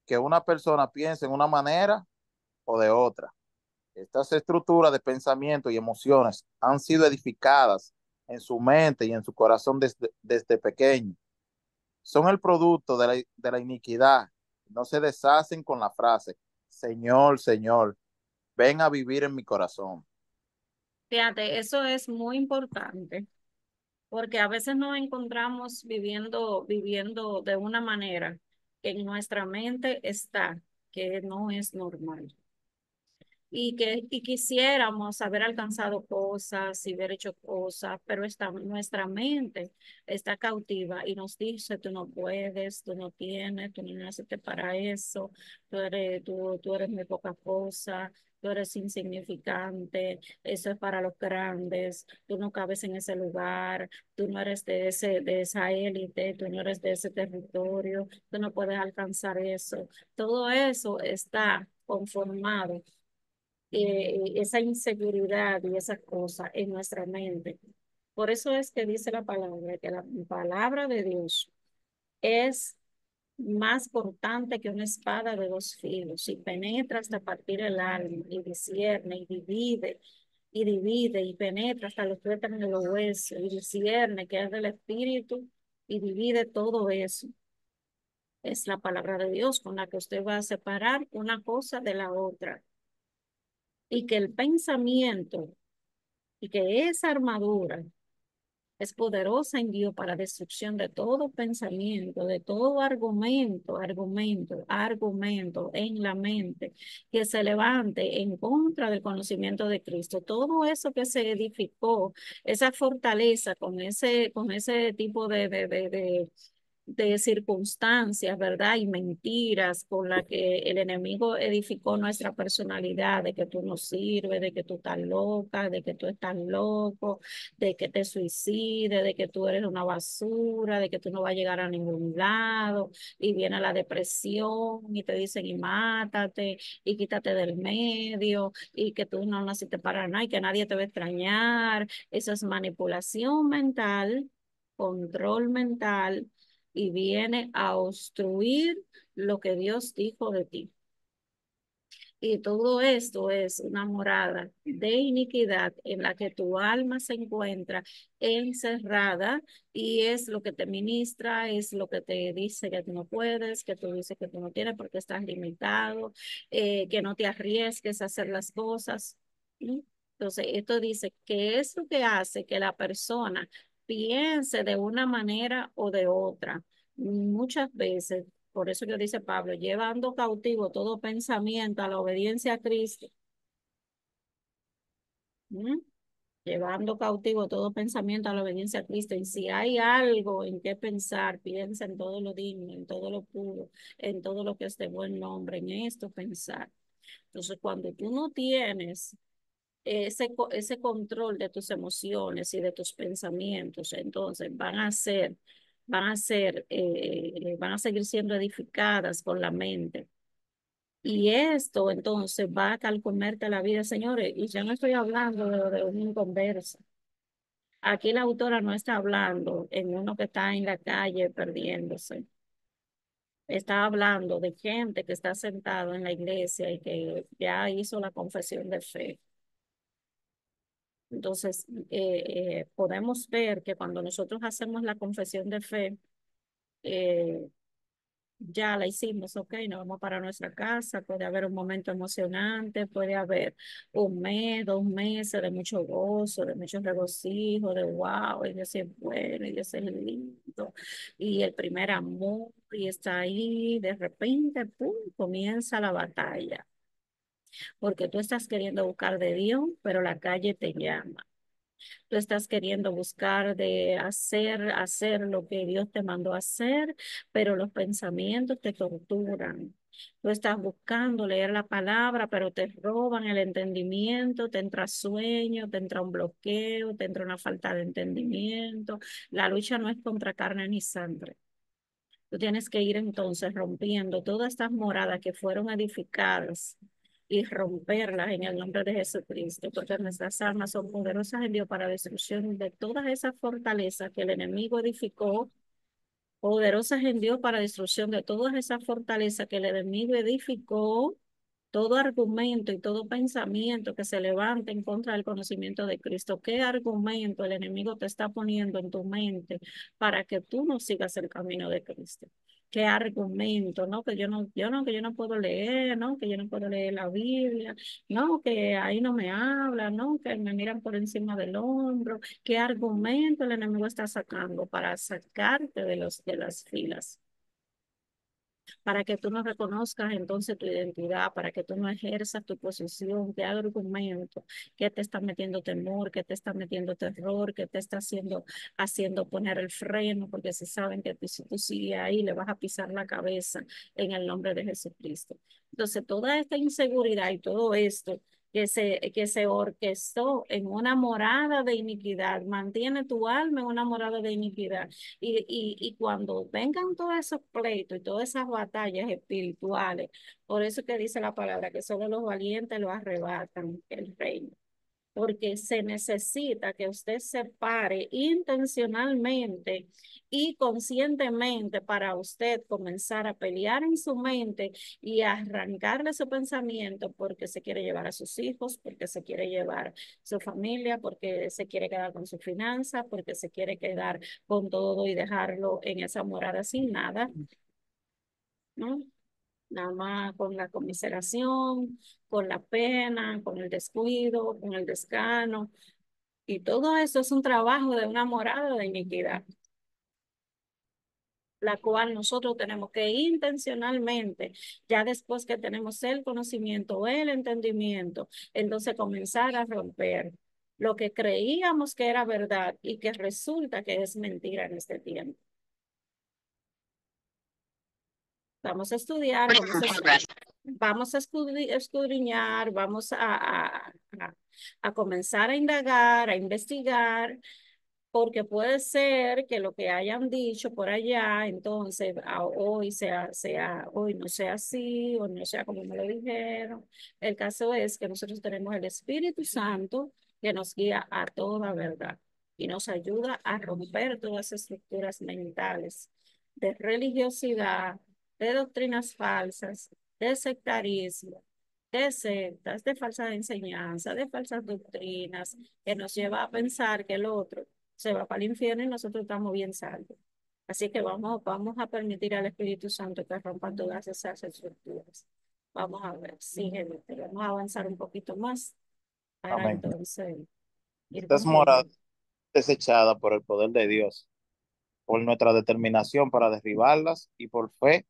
que una persona piense en una manera o de otra. Estas estructuras de pensamiento y emociones han sido edificadas en su mente y en su corazón desde pequeño. Son el producto de la iniquidad. No se deshacen con la frase, Señor, Señor, ven a vivir en mi corazón. Fíjate, eso es muy importante porque a veces nos encontramos viviendo de una manera que en nuestra mente está, que no es normal. Y quisiéramos haber alcanzado cosas y haber hecho cosas, pero nuestra mente está cautiva y nos dice, tú no puedes, tú no tienes, tú no naciste para eso, tú eres muy poca cosa, tú eres insignificante, eso es para los grandes, tú no cabes en ese lugar, tú no eres de esa élite, tú no eres de ese territorio, tú no puedes alcanzar eso. Todo eso está conformado, esa inseguridad y esas cosas en nuestra mente. Por eso es que dice la palabra, que la palabra de Dios es más cortante que una espada de dos filos y penetra hasta partir el alma y discierne y divide y divide y penetra hasta los tuétanos de los huesos y discierne que es del espíritu y divide todo eso. Es la palabra de Dios con la que usted va a separar una cosa de la otra. Y que el pensamiento y que esa armadura es poderosa en Dios para destrucción de todo pensamiento, de todo argumento en la mente que se levante en contra del conocimiento de Cristo. Todo eso que se edificó, esa fortaleza con ese tipo de circunstancias, ¿verdad? Y mentiras con las que el enemigo edificó nuestra personalidad, de que tú no sirves, de que tú estás loca, de que tú estás loco, de que te suicides, de que tú eres una basura, de que tú no vas a llegar a ningún lado, y viene la depresión y te dicen y mátate y quítate del medio y que tú no naciste para nada y que nadie te va a extrañar. Eso es manipulación mental, control mental y viene a obstruir lo que Dios dijo de ti. Y todo esto es una morada de iniquidad en la que tu alma se encuentra encerrada y es lo que te ministra, es lo que te dice que tú no puedes, que tú dices que tú no tienes porque estás limitado, que no te arriesgues a hacer las cosas. ¿Sí? Entonces, esto dice que es lo que hace que la persona piense de una manera o de otra. Muchas veces por eso que dice Pablo, llevando cautivo todo pensamiento a la obediencia a Cristo. ¿Mm? Llevando cautivo todo pensamiento a la obediencia a Cristo. Y si hay algo en qué pensar, piensa en todo lo digno, en todo lo puro, en todo lo que es de buen nombre, en esto pensar. Entonces, cuando tú no tienes ese control de tus emociones y de tus pensamientos, entonces van a seguir siendo edificadas con la mente. Y esto entonces va a calcomerte la vida, señores, y yo no estoy hablando de un inconverso. Aquí la autora no está hablando en uno que está en la calle perdiéndose. Está hablando de gente que está sentado en la iglesia y que ya hizo la confesión de fe. Entonces, podemos ver que cuando nosotros hacemos la confesión de fe, eh, ya la hicimos, ok, nos vamos para nuestra casa, puede haber un momento emocionante, puede haber un mes, 2 meses de mucho gozo, de mucho regocijo, de wow, y Dios es bueno, y Dios es lindo, y el primer amor, y está ahí, de repente, pum, comienza la batalla, porque tú estás queriendo buscar de Dios, pero la calle te llama. Tú estás queriendo buscar de hacer lo que Dios te mandó a hacer, pero los pensamientos te torturan. Tú estás buscando leer la palabra, pero te roban el entendimiento, te entra sueño, te entra un bloqueo, te entra una falta de entendimiento. La lucha no es contra carne ni sangre. Tú tienes que ir entonces rompiendo todas estas moradas que fueron edificadas y romperlas en el nombre de Jesucristo, porque nuestras armas son poderosas en Dios para destrucción de todas esas fortalezas que el enemigo edificó, poderosas en Dios para destrucción de todas esas fortalezas que el enemigo edificó, todo argumento y todo pensamiento que se levante en contra del conocimiento de Cristo. ¿Qué argumento el enemigo te está poniendo en tu mente para que tú no sigas el camino de Cristo? ¿Qué argumento? No, que yo no puedo leer, no, que yo no puedo leer la Biblia, no, que ahí no me hablan, no, que me miran por encima del hombro. ¿Qué argumento el enemigo está sacando para sacarte de las filas? Para que tú no reconozcas entonces tu identidad, para que tú no ejerzas tu posición, qué argumento, qué te está metiendo temor, qué te está metiendo terror, qué te está haciendo poner el freno, porque se saben que si tú sigues ahí le vas a pisar la cabeza en el nombre de Jesucristo. Entonces, toda esta inseguridad y todo esto que se orquestó en una morada de iniquidad, mantiene tu alma en una morada de iniquidad. Y cuando vengan todos esos pleitos y todas esas batallas espirituales, por eso que dice la palabra que solo los valientes lo arrebatan el reino. porque se necesita que usted se pare intencionalmente y conscientemente para usted comenzar a pelear en su mente y arrancarle su pensamiento porque se quiere llevar a sus hijos, porque se quiere llevar su familia, porque se quiere quedar con su finanza, porque se quiere quedar con todo y dejarlo en esa morada sin nada, ¿no? Nada más con la conmiseración, con la pena, con el descuido, con el desgano. Y todo eso es un trabajo de una morada de iniquidad, la cual nosotros tenemos que intencionalmente, ya después que tenemos el conocimiento, el entendimiento, entonces comenzar a romper lo que creíamos que era verdad y que resulta que es mentira en este tiempo. Vamos a estudiar, vamos a escudriñar, vamos a comenzar a indagar, a investigar, porque puede ser que lo que hayan dicho por allá, entonces hoy hoy no sea así, o no sea como me lo dijeron. El caso es que nosotros tenemos el Espíritu Santo que nos guía a toda verdad y nos ayuda a romper todas las estructuras mentales de religiosidad, de doctrinas falsas, de sectarismo, de sectas, de falsas enseñanzas, de falsas doctrinas, que nos lleva a pensar que el otro se va para el infierno y nosotros estamos bien salvos. Así que vamos a permitir al Espíritu Santo que rompa todas esas estructuras. Vamos a ver, sí, gente, vamos a avanzar un poquito más para Amén. entonces ir Estas moradas concluyendo. desechadas por el poder de Dios, por nuestra determinación para derribarlas y por fe,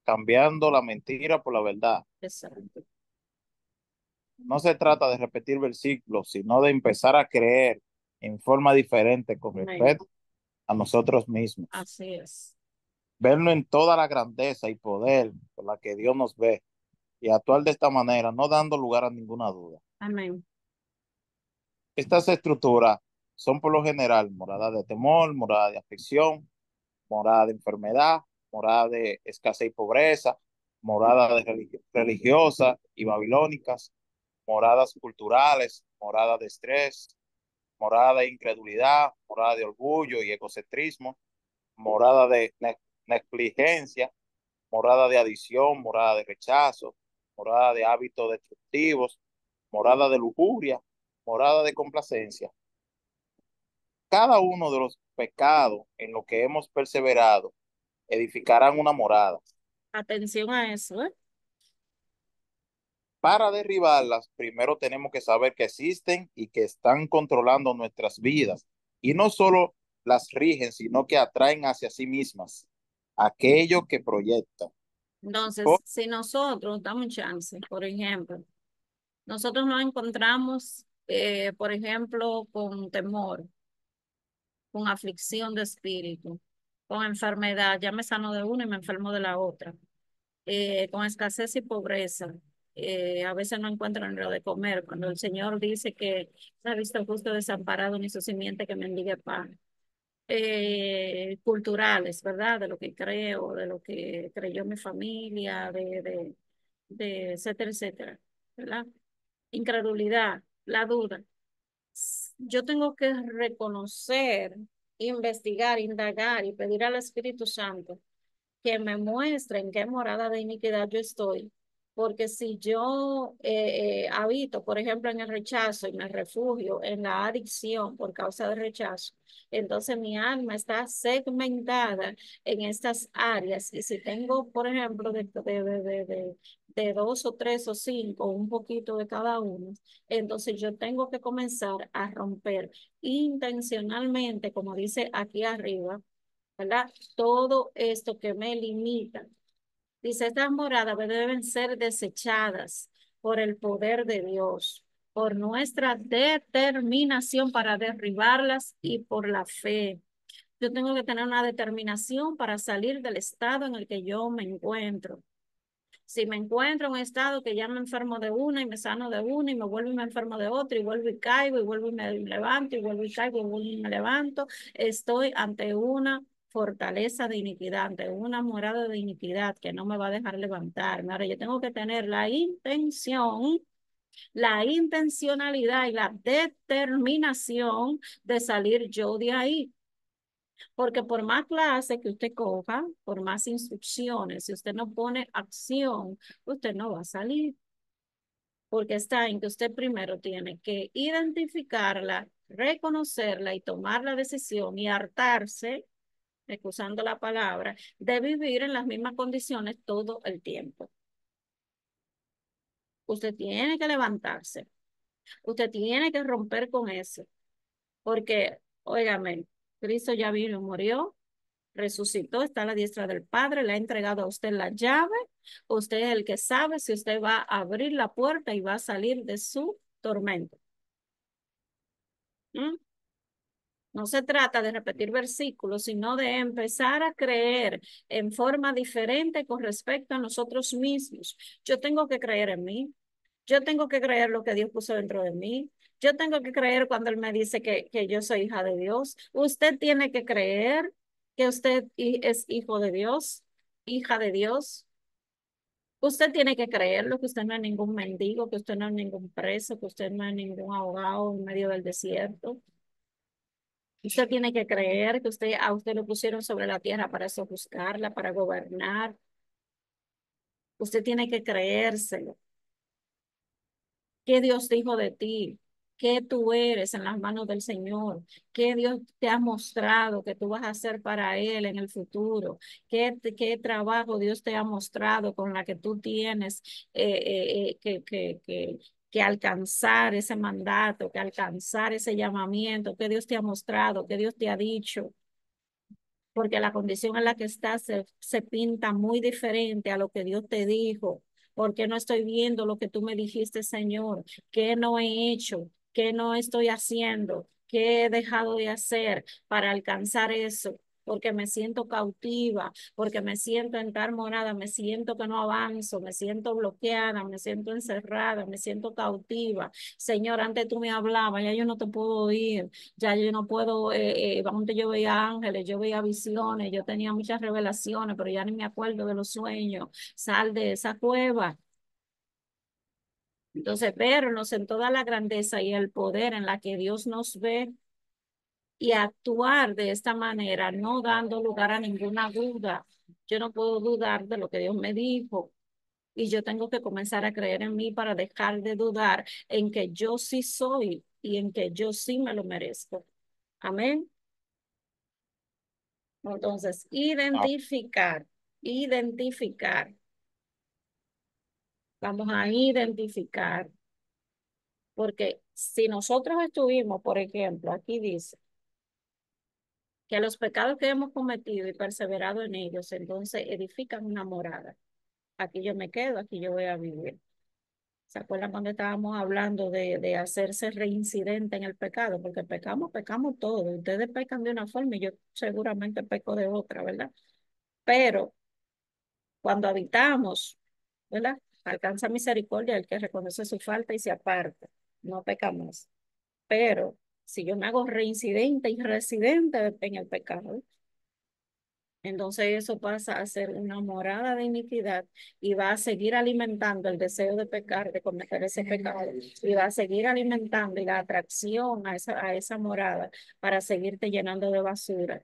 cambiando la mentira por la verdad. Exacto. No se trata de repetir versículos, sino de empezar a creer en forma diferente con Amén. respecto a nosotros mismos. Así es. Verlo en toda la grandeza y poder por la que Dios nos ve y actuar de esta manera, no dando lugar a ninguna duda. Amén. Estas estructuras son por lo general morada de temor, morada de aflicción, morada de enfermedad, morada de escasez y pobreza, morada de religiosas y babilónicas, moradas culturales, morada de estrés, morada de incredulidad, morada de orgullo y egocentrismo, morada de negligencia, morada de adición, morada de rechazo, morada de hábitos destructivos, morada de lujuria, morada de complacencia. Cada uno de los pecados en los que hemos perseverado edificarán una morada. Atención a eso, ¿eh? Para derribarlas, primero tenemos que saber que existen y que están controlando nuestras vidas. Y no solo las rigen, sino que atraen hacia sí mismas aquello que proyectan. Entonces, si nosotros damos chance, por ejemplo, nosotros nos encontramos, por ejemplo, con temor, con aflicción de espíritu, con enfermedad, ya me sano de una y me enfermo de la otra, con escasez y pobreza. A veces no encuentran lo de comer, cuando el Señor dice que no ha visto justo desamparado ni su simiente que mendigue pan. Culturales, ¿verdad? De lo que creo, de lo que creyó mi familia, de etcétera, etcétera, ¿verdad? Incredulidad, la duda. Yo tengo que reconocer, investigar, indagar y pedir al Espíritu Santo que me muestre en qué morada de iniquidad yo estoy. Porque si yo habito, por ejemplo, en el rechazo y me refugio en la adicción por causa del rechazo, entonces mi alma está segmentada en estas áreas. Y si tengo, por ejemplo, de dos o tres o cinco, un poquito de cada uno, entonces yo tengo que comenzar a romper intencionalmente, como dice aquí arriba, ¿verdad? Todo esto que me limita. Dice, estas moradas deben ser desechadas por el poder de Dios, por nuestra determinación para derribarlas y por la fe. Yo tengo que tener una determinación para salir del estado en el que yo me encuentro. Si me encuentro en un estado que ya me enfermo de una y me sano de una y me vuelvo y me enfermo de otra y vuelvo y caigo y vuelvo y me levanto y vuelvo y caigo y vuelvo y me levanto, estoy ante una fortaleza de iniquidad, ante una morada de iniquidad que no me va a dejar levantarme. Ahora yo tengo que tener la intención la intencionalidad y la determinación de salir yo de ahí. Porque por más clases que usted coja, por más instrucciones, si usted no pone acción, usted no va a salir. Porque está en que usted primero tiene que identificarla, reconocerla y tomar la decisión y hartarse, excusando la palabra, de vivir en las mismas condiciones todo el tiempo. Usted tiene que levantarse, usted tiene que romper con eso, porque, óigame, Cristo ya vino y murió, resucitó, está a la diestra del Padre, le ha entregado a usted la llave, usted es el que sabe si usted va a abrir la puerta y va a salir de su tormento. ¿Mm? No se trata de repetir versículos, sino de empezar a creer en forma diferente con respecto a nosotros mismos. Yo tengo que creer en mí. Yo tengo que creer lo que Dios puso dentro de mí. Yo tengo que creer cuando Él me dice que yo soy hija de Dios. Usted tiene que creer que usted es hijo de Dios, hija de Dios. Usted tiene que creerlo, que usted no es ningún mendigo, que usted no es ningún preso, que usted no es ningún ahogado en medio del desierto. Usted tiene que creer que a usted lo pusieron sobre la tierra para sojuzgarla, para gobernar. Usted tiene que creérselo. ¿Qué Dios dijo de ti? ¿Qué tú eres en las manos del Señor? ¿Qué Dios te ha mostrado que tú vas a hacer para Él en el futuro? ¿Qué trabajo Dios te ha mostrado con la que tú tienes que alcanzar ese mandato, que alcanzar ese llamamiento? ¿Qué Dios te ha mostrado? ¿Qué Dios te ha dicho? Porque la condición en la que estás se pinta muy diferente a lo que Dios te dijo. Porque no estoy viendo lo que tú me dijiste, Señor? ¿Qué no he hecho? ¿Qué no estoy haciendo? ¿Qué he dejado de hacer para alcanzar eso? Porque me siento cautiva, porque me siento encarmonada, me siento que no avanzo, me siento bloqueada, me siento encerrada, me siento cautiva. Señor, antes tú me hablabas, ya yo no te puedo oír, ya yo no puedo, antes yo veía ángeles, yo veía visiones, yo tenía muchas revelaciones, pero ya ni me acuerdo de los sueños. Sal de esa cueva. Entonces, vernos en toda la grandeza y el poder en la que Dios nos ve y actuar de esta manera, no dando lugar a ninguna duda. Yo no puedo dudar de lo que Dios me dijo. Y yo tengo que comenzar a creer en mí para dejar de dudar en que yo sí soy y en que yo sí me lo merezco. Amén. Entonces, Ah, identificar. Vamos a identificar, porque si nosotros estuvimos, por ejemplo, aquí dice que los pecados que hemos cometido y perseverado en ellos, entonces edifican una morada. Aquí yo me quedo, aquí yo voy a vivir. ¿Se acuerdan cuando estábamos hablando de hacerse reincidente en el pecado? Porque pecamos todos. Ustedes pecan de una forma y yo seguramente peco de otra, ¿verdad? Pero cuando habitamos, ¿verdad? Alcanza misericordia el que reconoce su falta y se aparta, no pecamos. Pero si yo me hago reincidente y residente en el pecado, entonces eso pasa a ser una morada de iniquidad y va a seguir alimentando el deseo de pecar, de cometer ese pecado, y va a seguir alimentando y la atracción a esa morada para seguirte llenando de basura,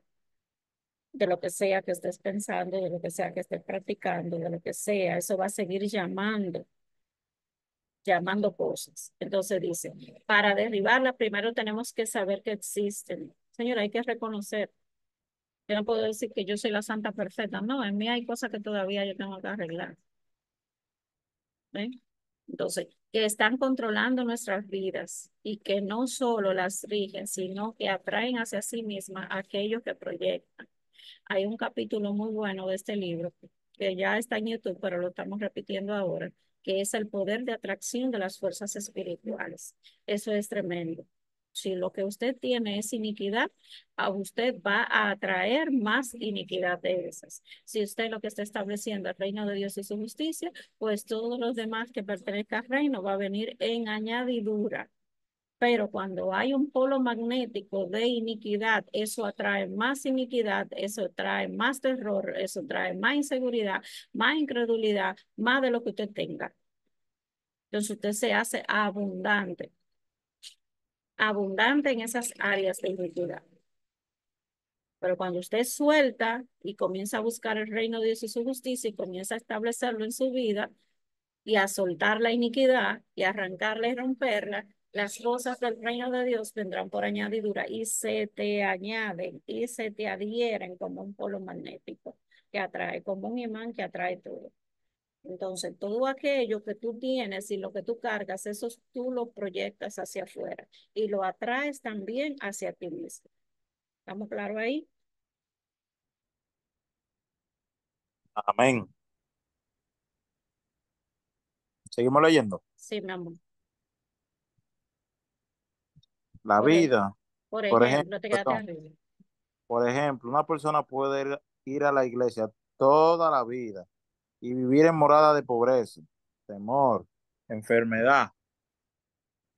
de lo que sea que estés pensando, de lo que sea que estés practicando, de lo que sea, eso va a seguir llamando cosas. Entonces dice, para derribarla primero tenemos que saber que existen. Señora, hay que reconocer. Yo no puedo decir que yo soy la santa perfecta. No, en mí hay cosas que todavía yo tengo que arreglar. ¿Ven? Entonces, que están controlando nuestras vidas y que no solo las rigen, sino que atraen hacia sí mismas a aquellos que proyectan. Hay un capítulo muy bueno de este libro que ya está en YouTube, pero lo estamos repitiendo ahora, que es el poder de atracción de las fuerzas espirituales. Eso es tremendo. Si lo que usted tiene es iniquidad, a usted va a atraer más iniquidad de esas. Si usted lo que está estableciendo el reino de Dios y su justicia, pues todos los demás que pertenezcan al reino va a venir en añadidura. Pero cuando hay un polo magnético de iniquidad, eso atrae más iniquidad, eso trae más terror, eso trae más inseguridad, más incredulidad, más de lo que usted tenga. Entonces usted se hace abundante, abundante en esas áreas de iniquidad. Pero cuando usted suelta y comienza a buscar el reino de Dios y su justicia y comienza a establecerlo en su vida y a soltar la iniquidad y arrancarla y romperla, las cosas del reino de Dios vendrán por añadidura y se te añaden y se te adhieren como un polo magnético que atrae, como un imán que atrae todo. Entonces, todo aquello que tú tienes y lo que tú cargas, eso tú lo proyectas hacia afuera y lo atraes también hacia ti mismo. ¿Estamos claros ahí? Amén. Seguimos leyendo. Sí, mi amor. La Por, e- vida, por por ejemplo, ejemplo, te quedaste perdón, arriba. por ejemplo, una persona puede ir a la iglesia toda la vida y vivir en morada de pobreza, temor, enfermedad,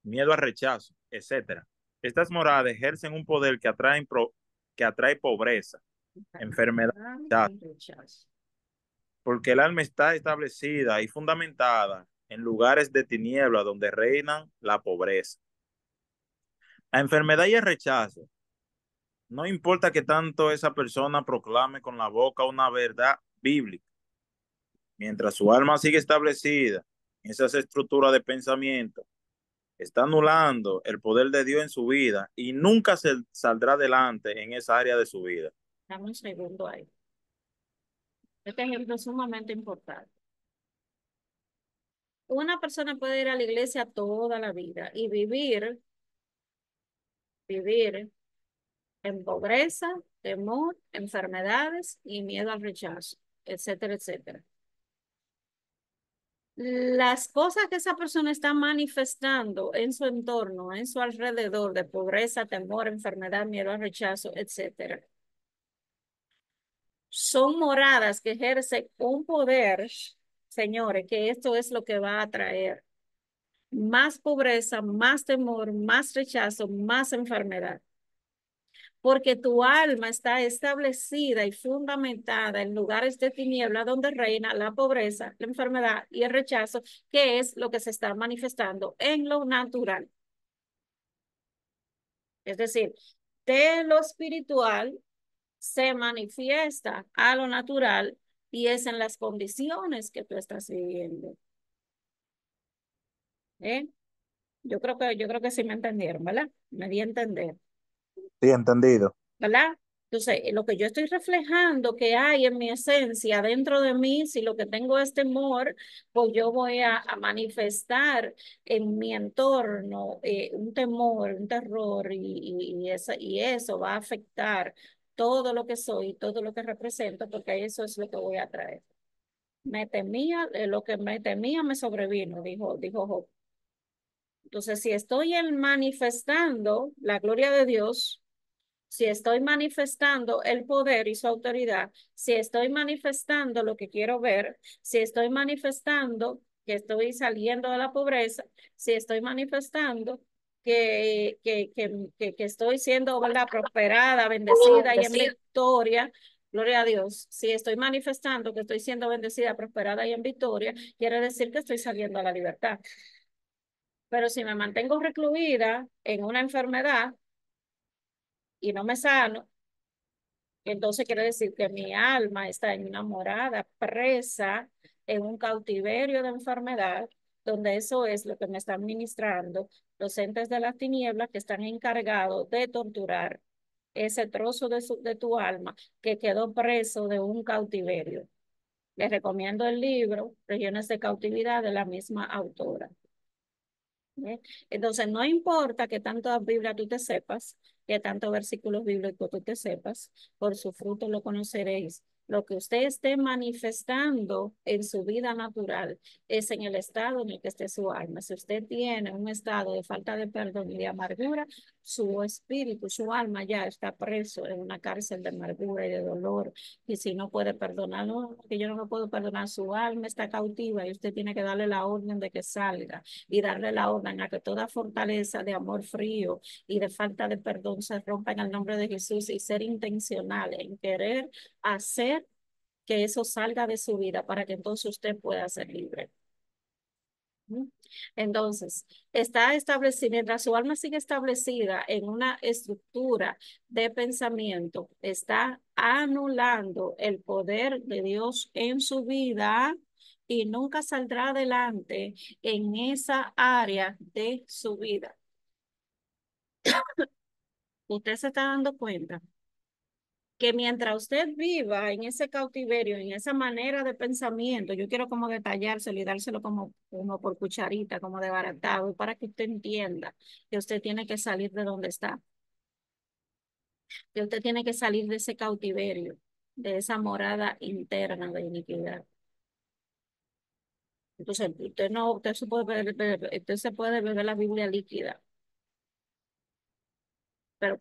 miedo al rechazo, etcétera. Estas moradas ejercen un poder que atrae pobreza, enfermedad, Y rechazo. porque el alma está establecida y fundamentada en lugares de tiniebla donde reinan la pobreza. La enfermedad y el rechazo, no importa que tanto esa persona proclame con la boca una verdad bíblica, mientras su alma sigue establecida en esas estructuras de pensamiento, está anulando el poder de Dios en su vida y nunca se saldrá adelante en esa área de su vida. Dame un segundo ahí. Este ejemplo es sumamente importante. Una persona puede ir a la iglesia toda la vida y vivir en pobreza, temor, enfermedades y miedo al rechazo, etcétera, etcétera. Las cosas que esa persona está manifestando en su entorno, en su alrededor, de pobreza, temor, enfermedad, miedo al rechazo, etcétera, son moradas que ejercen un poder, señores, que esto es lo que va a traer más pobreza, más temor, más rechazo, más enfermedad. Porque tu alma está establecida y fundamentada en lugares de tiniebla donde reina la pobreza, la enfermedad y el rechazo, que es lo que se está manifestando en lo natural. Es decir, de lo espiritual se manifiesta a lo natural y es en las condiciones que tú estás viviendo. ¿Eh? Yo creo que sí me entendieron, ¿verdad? Me di a entender. Sí, entendido. ¿Verdad? Entonces, lo que yo estoy reflejando que hay en mi esencia, dentro de mí, si lo que tengo es temor, pues yo voy a manifestar en mi entorno un temor, un terror, y eso va a afectar todo lo que soy, todo lo que represento, porque eso es lo que voy a traer. Me temía, lo que me temía me sobrevino, dijo Job. Entonces, si estoy manifestando la gloria de Dios, si estoy manifestando el poder y su autoridad, si estoy manifestando lo que quiero ver, si estoy manifestando que estoy saliendo de la pobreza, si estoy manifestando que estoy siendo, ¿verdad?, prosperada, bendecida y en victoria, gloria a Dios. Si estoy manifestando que estoy siendo bendecida, prosperada y en victoria, quiere decir que estoy saliendo a la libertad. Pero si me mantengo recluida en una enfermedad y no me sano, entonces quiere decir que mi alma está en una morada presa en un cautiverio de enfermedad, donde eso es lo que me están ministrando los entes de las tinieblas que están encargados de torturar ese trozo de tu alma que quedó preso de un cautiverio. Les recomiendo el libro Regiones de Cautividad de la misma autora. ¿Eh? Entonces, no importa que tanto Biblia tú te sepas, que tantos versículos bíblicos tú te sepas, por su fruto lo conoceréis. Lo que usted esté manifestando en su vida natural es en el estado en el que esté su alma. Si usted tiene un estado de falta de perdón y de amargura, su espíritu, su alma ya está preso en una cárcel de amargura y de dolor. Y si no puede perdonar, no, que yo no me puedo perdonar, su alma está cautiva y usted tiene que darle la orden de que salga y darle la orden a que toda fortaleza de amor frío y de falta de perdón se rompa en el nombre de Jesús y ser intencional en querer hacer que eso salga de su vida para que entonces usted pueda ser libre. ¿Mm? Entonces, está establecida, mientras su alma sigue establecida en una estructura de pensamiento, está anulando el poder de Dios en su vida y nunca saldrá adelante en esa área de su vida. Usted se está dando cuenta que mientras usted viva en ese cautiverio, en esa manera de pensamiento, yo quiero como detallárselo y dárselo como por cucharita, como desbaratado, para que usted entienda que usted tiene que salir de donde está, que usted tiene que salir de ese cautiverio, de esa morada interna de iniquidad. Entonces, usted se puede beber la Biblia líquida, pero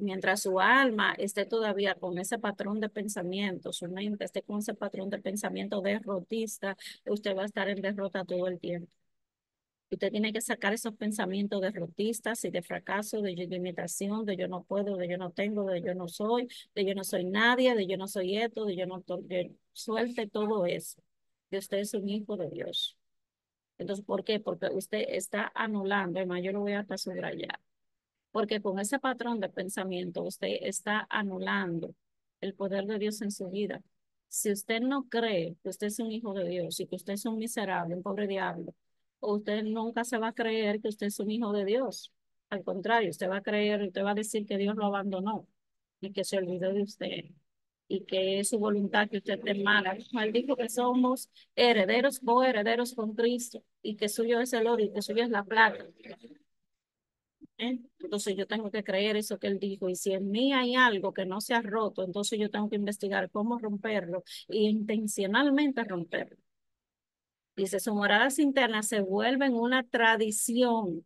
mientras su alma esté todavía con ese patrón de pensamiento, su mente esté con ese patrón de pensamiento derrotista, usted va a estar en derrota todo el tiempo. Usted tiene que sacar esos pensamientos derrotistas y de fracaso, de limitación, de yo no puedo, de yo no tengo, de yo no soy, de yo no soy nadie, de yo no soy esto, de yo no suelte todo eso. Que usted es un hijo de Dios. Entonces, ¿por qué? Porque usted está anulando, además yo lo voy a hasta subrayar, porque con ese patrón de pensamiento usted está anulando el poder de Dios en su vida. Si usted no cree que usted es un hijo de Dios y que usted es un miserable, un pobre diablo, usted nunca se va a creer que usted es un hijo de Dios. Al contrario, usted va a creer, usted va a decir que Dios lo abandonó y que se olvidó de usted y que es su voluntad que usted esté mala. Él dijo que somos herederos, coherederos con Cristo y que suyo es el oro y que suyo es la plata. Entonces yo tengo que creer eso que él dijo y si en mí hay algo que no se ha roto, entonces yo tengo que investigar cómo romperlo e intencionalmente romperlo. Dice, sus moradas internas se vuelven una tradición,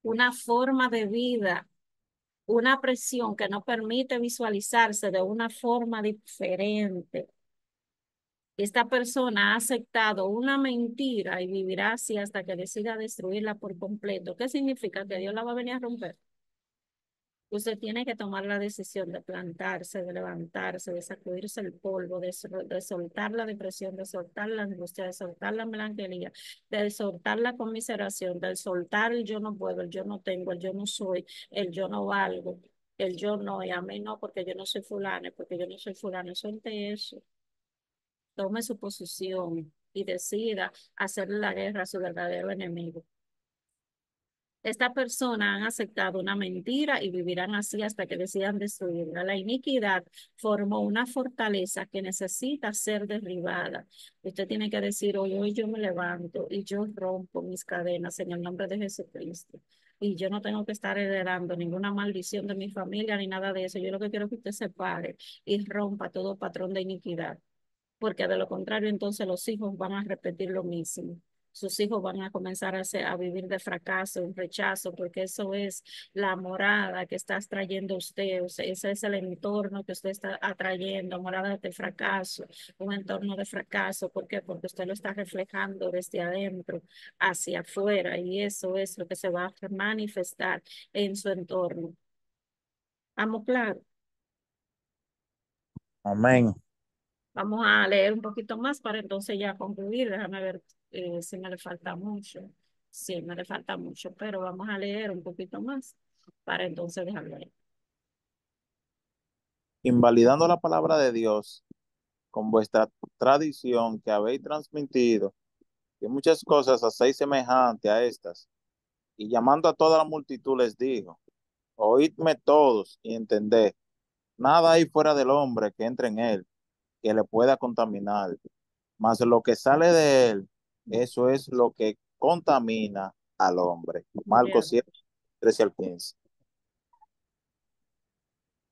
una forma de vida, una presión que no permite visualizarse de una forma diferente. Esta persona ha aceptado una mentira y vivirá así hasta que decida destruirla por completo. ¿Qué significa? Que Dios la va a venir a romper. Usted tiene que tomar la decisión de plantarse, de levantarse, de sacudirse el polvo, de soltar la depresión, de soltar la angustia, de soltar la melancolía, de soltar la conmiseración, de soltar el yo no puedo, el yo no tengo, el yo no soy, el yo no valgo, el yo no, y a mí no, porque yo no soy fulano, porque yo no soy fulano. Suelte eso, tome su posición y decida hacerle la guerra a su verdadero enemigo. Esta persona han aceptado una mentira y vivirán así hasta que decidan destruirla. La iniquidad formó una fortaleza que necesita ser derribada. Usted tiene que decir, hoy yo me levanto y yo rompo mis cadenas en el nombre de Jesucristo. Y yo no tengo que estar heredando ninguna maldición de mi familia ni nada de eso. Yo lo que quiero es que usted se pare y rompa todo patrón de iniquidad, porque de lo contrario entonces los hijos van a repetir lo mismo. Sus hijos van a comenzar a vivir de fracaso, un rechazo, porque eso es la morada que está trayendo usted, o sea, ese es el entorno que usted está atrayendo, morada de fracaso, un entorno de fracaso. ¿Por qué? Porque usted lo está reflejando desde adentro hacia afuera y eso es lo que se va a manifestar en su entorno. ¿Vamos claro? Amén. Vamos a leer un poquito más para entonces ya concluir. Déjame ver si me le falta mucho. Sí, me le falta mucho, pero vamos a leer un poquito más para entonces dejarlo ahí. Invalidando la palabra de Dios con vuestra tradición que habéis transmitido, que muchas cosas hacéis semejante a estas, y llamando a toda la multitud les dijo, oídme todos y entended, nada hay fuera del hombre que entre en él, que le pueda contaminar, mas lo que sale de él, eso es lo que contamina al hombre. Marcos Bien, 7, 13 al 15.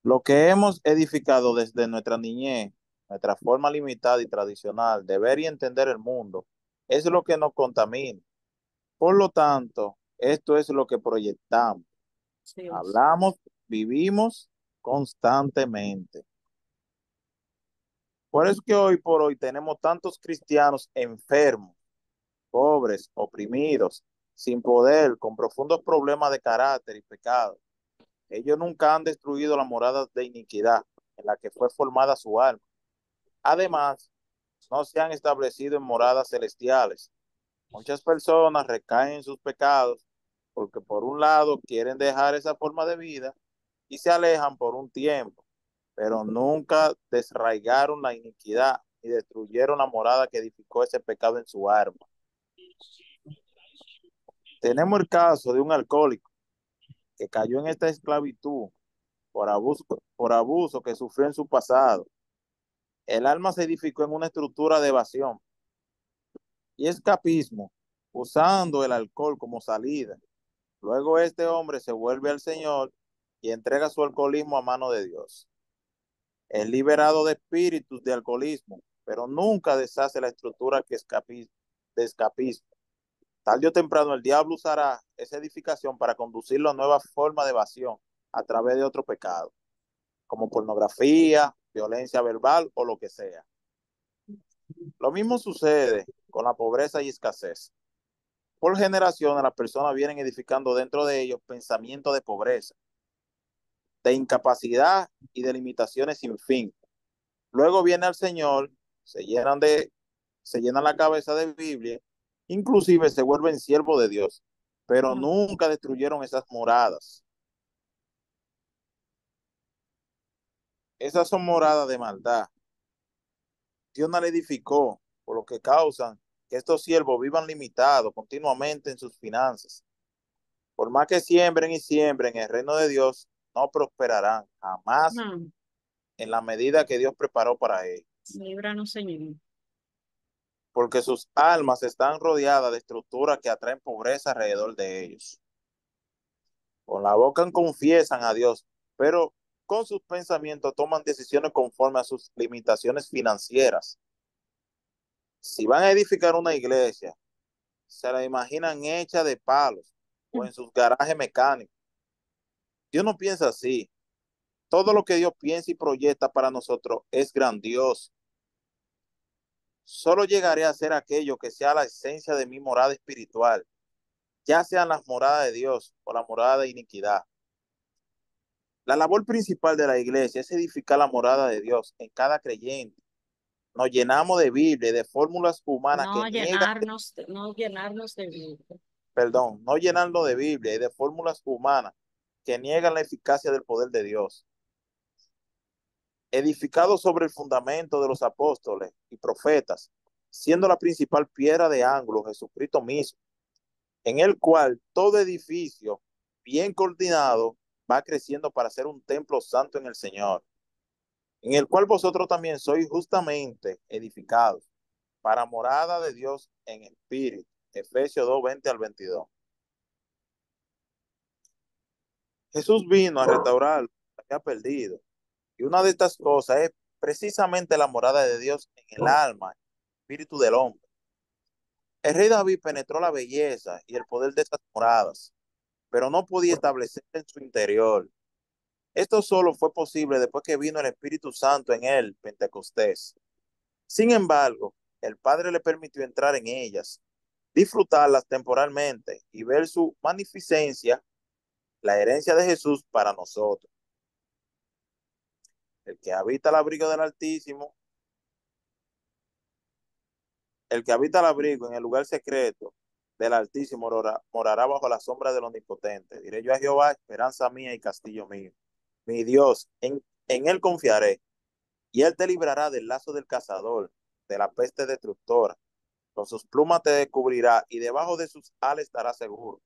Lo que hemos edificado desde nuestra niñez, nuestra forma limitada y tradicional de ver y entender el mundo, es lo que nos contamina. Por lo tanto, esto es lo que proyectamos, Dios. hablamos, vivimos constantemente. Por eso que hoy por hoy tenemos tantos cristianos enfermos, pobres, oprimidos, sin poder, con profundos problemas de carácter y pecado. Ellos nunca han destruido la morada de iniquidad en la que fue formada su alma. Además, no se han establecido en moradas celestiales, Muchas personas recaen en sus pecados porque por un lado quieren dejar esa forma de vida y se alejan por un tiempo, pero nunca desraigaron la iniquidad y destruyeron la morada que edificó ese pecado en su alma. Tenemos el caso de un alcohólico que cayó en esta esclavitud por abuso que sufrió en su pasado. El alma se edificó en una estructura de evasión y escapismo, usando el alcohol como salida. Luego este hombre se vuelve al Señor y entrega su alcoholismo a mano de Dios. Es liberado de espíritus de alcoholismo, pero nunca deshace la estructura de escapismo. Tarde o temprano el diablo usará esa edificación para conducirlo a nuevas formas de evasión a través de otro pecado, como pornografía, violencia verbal o lo que sea. Lo mismo sucede con la pobreza y escasez. Por generaciones las personas vienen edificando dentro de ellos pensamientos de pobreza, de incapacidad y de limitaciones sin fin. Luego viene el Señor, se llenan de, se llenan la cabeza de Biblia, inclusive se vuelven siervos de Dios, pero nunca destruyeron esas moradas. Esas son moradas de maldad. Dios no la edificó, por lo que causan que estos siervos vivan limitados continuamente en sus finanzas. Por más que siembren y siembren, el reino de Dios no prosperarán jamás No, en la medida que Dios preparó para ellos, líbranos, Señor. porque sus almas están rodeadas de estructuras que atraen pobreza alrededor de ellos. Con la boca confiesan a Dios, pero con sus pensamientos toman decisiones conforme a sus limitaciones financieras. Si van a edificar una iglesia, se la imaginan hecha de palos o en sus garajes mecánicos. Dios no piensa así. Todo lo que Dios piensa y proyecta para nosotros es grandioso. Solo llegaré a ser aquello que sea la esencia de mi morada espiritual, ya sean las moradas de Dios o la morada de iniquidad. La labor principal de la iglesia es edificar la morada de Dios en cada creyente. Nos llenamos de Biblia y de fórmulas humanas que niegan, No llenarnos de vida. perdón, no llenarlo de Biblia y de fórmulas humanas que niegan la eficacia del poder de Dios. Edificado sobre el fundamento de los apóstoles y profetas, siendo la principal piedra de ángulo Jesucristo mismo, en el cual todo edificio bien coordinado va creciendo para ser un templo santo en el Señor, en el cual vosotros también sois justamente edificados para morada de Dios en espíritu. Efesios 2:20 al 22. Jesús vino a restaurar lo que había perdido. Y una de estas cosas es precisamente la morada de Dios en el alma, el espíritu del hombre. El rey David penetró la belleza y el poder de esas moradas, pero no podía establecerse en su interior. Esto solo fue posible después que vino el Espíritu Santo en él, Pentecostés. Sin embargo, el Padre le permitió entrar en ellas, disfrutarlas temporalmente y ver su magnificencia, la herencia de Jesús para nosotros. El que habita el abrigo del Altísimo, el que habita el abrigo en el lugar secreto del Altísimo morará bajo la sombra del Omnipotente. Diré yo a Jehová, esperanza mía y castillo mío. Mi Dios, en él confiaré, y él te librará del lazo del cazador, de la peste destructora. Con sus plumas te cubrirá, y debajo de sus alas estarás seguro.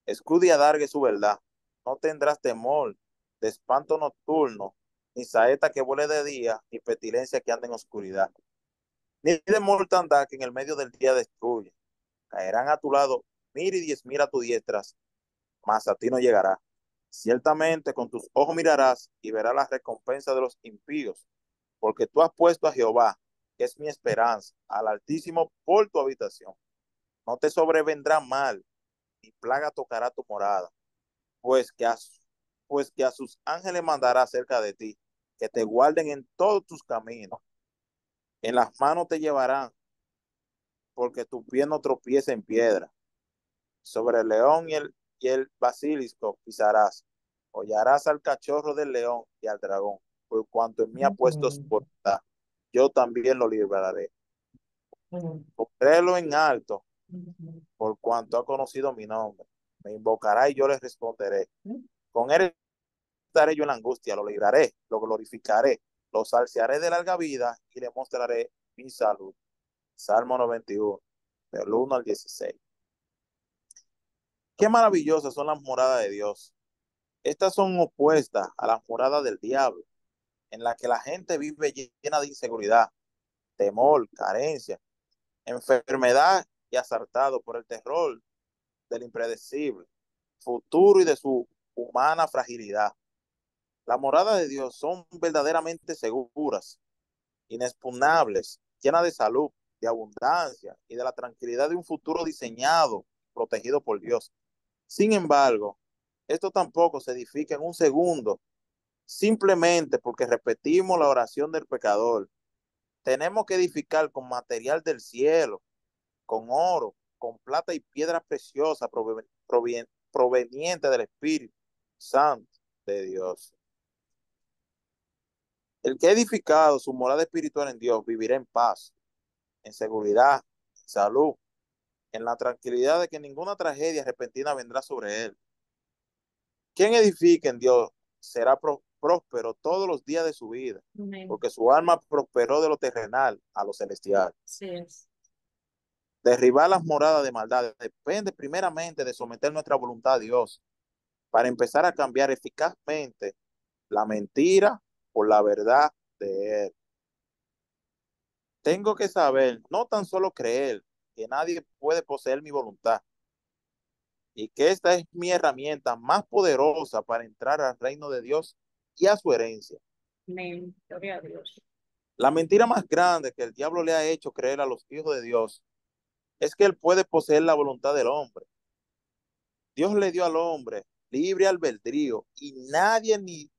Escudo y adargue su verdad. No tendrás temor de espanto nocturno, ni saeta que vuele de día, ni pestilencia que ande en oscuridad, ni de mortandad que en el medio del día destruye. Caerán a tu lado 1000 y 10,000 a tu diestra, mas a ti no llegará. Ciertamente con tus ojos mirarás y verás la recompensa de los impíos, porque tú has puesto a Jehová, que es mi esperanza, al Altísimo por tu habitación. No te sobrevendrá mal, ni plaga tocará tu morada, pues que a, pues que a sus ángeles mandará cerca de ti, que te guarden en todos tus caminos. En las manos te llevarán, porque tu pie no tropiece en piedra. Sobre el león y el basilisco pisarás. Hollarás al cachorro del león y al dragón, por cuanto en mí ha puesto su voluntad. Yo también lo libraré. Pondrélo en alto por cuanto ha conocido mi nombre. Me invocará y yo le responderé. Con él estaré yo en la angustia, lo libraré, lo glorificaré, lo saciaré de larga vida y le mostraré mi salud. Salmo 91, del 1 al 16. Qué maravillosas son las moradas de Dios. Estas son opuestas a las moradas del diablo, en la que la gente vive llena de inseguridad, temor, carencia, enfermedad y azartado por el terror del impredecible futuro y de su humana fragilidad. Las moradas de Dios son verdaderamente seguras, inexpugnables, llenas de salud, de abundancia y de la tranquilidad de un futuro diseñado, protegido por Dios. Sin embargo, esto tampoco se edifica en un segundo, simplemente porque repetimos la oración del pecador. Tenemos que edificar con material del cielo, con oro, con plata y piedras preciosas provenientes del Espíritu Santo de Dios. El que ha edificado su morada espiritual en Dios vivirá en paz, en seguridad, en salud, en la tranquilidad de que ninguna tragedia repentina vendrá sobre él. Quien edifica en Dios será próspero todos los días de su vida, Amén. porque su alma prosperó de lo terrenal a lo celestial. Así es. Derribar las moradas de maldad depende primeramente de someter nuestra voluntad a Dios para empezar a cambiar eficazmente la mentira por la verdad de Él. Tengo que saber, no tan solo creer, que nadie puede poseer mi voluntad y que esta es mi herramienta más poderosa para entrar al reino de Dios y a su herencia. Amén. Gloria a Dios. La mentira más grande que el diablo le ha hecho creer a los hijos de Dios es que él puede poseer la voluntad del hombre. Dios le dio al hombre libre albedrío y nadie, ni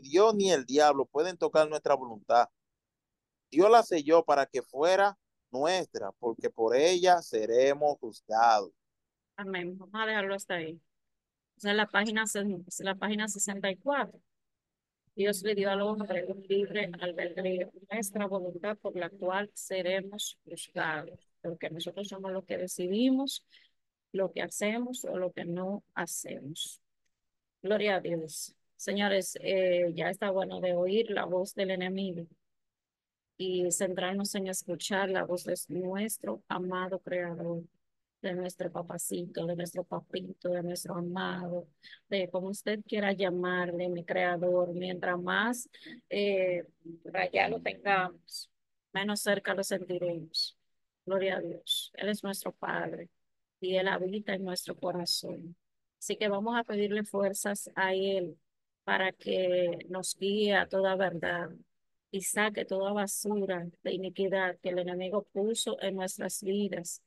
Dios ni el diablo pueden tocar nuestra voluntad. Dios la selló para que fuera nuestra, porque por ella seremos juzgados. Amén. Vamos a dejarlo hasta ahí. Esa es la página 64. Dios le dio al hombre un libre albedrío, nuestra voluntad por la cual seremos juzgados, porque nosotros somos los que decidimos lo que hacemos o lo que no hacemos. Gloria a Dios. Señores, ya está bueno de oír la voz del enemigo y centrarnos en escuchar la voz de nuestro amado Creador, de nuestro papacito, de nuestro papito, de nuestro amado, de como usted quiera llamarle, mi Creador. Mientras más para allá lo tengamos, menos cerca lo sentiremos. Gloria a Dios. Él es nuestro Padre y Él habita en nuestro corazón. Así que vamos a pedirle fuerzas a Él para que nos guíe a toda verdad y saque toda basura de iniquidad que el enemigo puso en nuestras vidas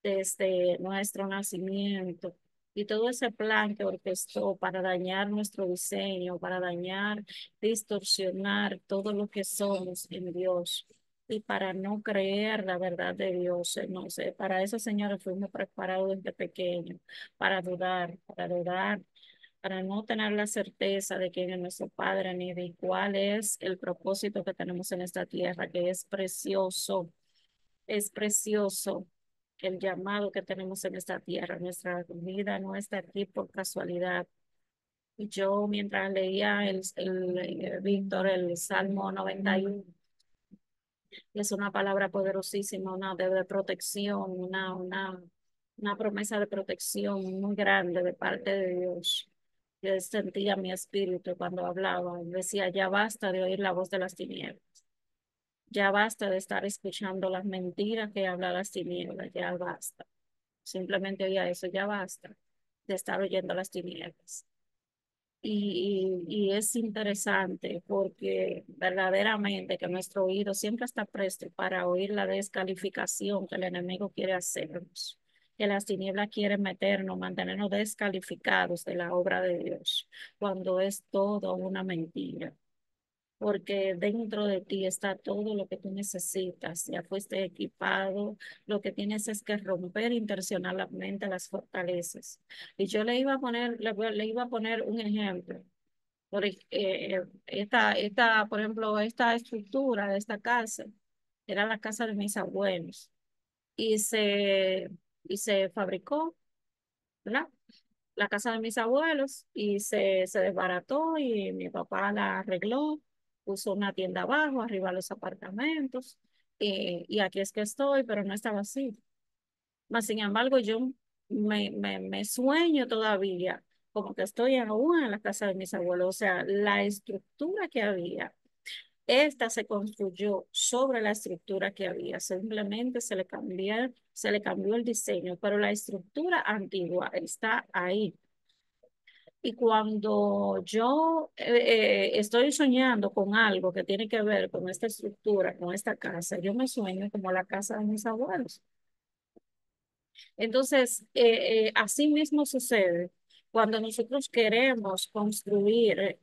desde nuestro nacimiento y todo ese plan que orquestó para dañar nuestro diseño, para dañar, distorsionar todo lo que somos en Dios y para no creer la verdad de Dios. No sé, para eso, señores, fuimos preparados desde pequeños, para dudar, para no tener la certeza de quién es nuestro Padre ni de cuál es el propósito que tenemos en esta tierra, que es precioso el llamado que tenemos en esta tierra. Nuestra vida no está aquí por casualidad. Y yo mientras leía Víctor, el Salmo 91, es una palabra poderosísima, una de protección, una promesa de protección muy grande de parte de Dios. Yo sentía mi espíritu cuando hablaba, decía, ya basta de oír la voz de las tinieblas. Ya basta de estar escuchando las mentiras que habla las tinieblas, ya basta. Simplemente oía eso, ya basta de estar oyendo las tinieblas. Y es interesante porque verdaderamente que nuestro oído siempre está presto para oír la descalificación que el enemigo quiere hacernos, que las tinieblas quieren meternos, mantenernos descalificados de la obra de Dios, cuando es todo una mentira porque dentro de ti está todo lo que tú necesitas. Ya fuiste equipado, lo que tienes es que romper intencionalmente las fortalezas. Y yo le iba a poner, le iba a poner un ejemplo. Por ejemplo, esta estructura de esta casa era la casa de mis abuelos. y se fabricó, ¿verdad? La casa de mis abuelos y se desbarató y mi papá la arregló, puso una tienda abajo, arriba los apartamentos y aquí es que estoy, pero no estaba así. Mas, sin embargo, yo me sueño todavía como que estoy aún en la casa de mis abuelos. O sea, la estructura que había, esta se construyó sobre la estructura que había. Simplemente se le cambió el diseño, pero la estructura antigua está ahí. Y cuando yo estoy soñando con algo que tiene que ver con esta estructura, con esta casa, yo me sueño como la casa de mis abuelos. Entonces, así mismo sucede cuando nosotros queremos construir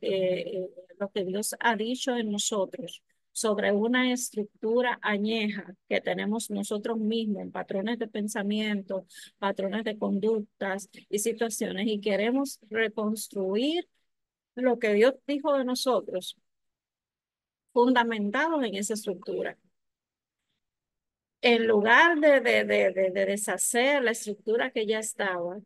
lo que Dios ha dicho en nosotros sobre una estructura añeja que tenemos nosotros mismos, en patrones de pensamiento, patrones de conductas y situaciones, y queremos reconstruir lo que Dios dijo de nosotros, fundamentados en esa estructura. En lugar de deshacer la estructura que ya estaba,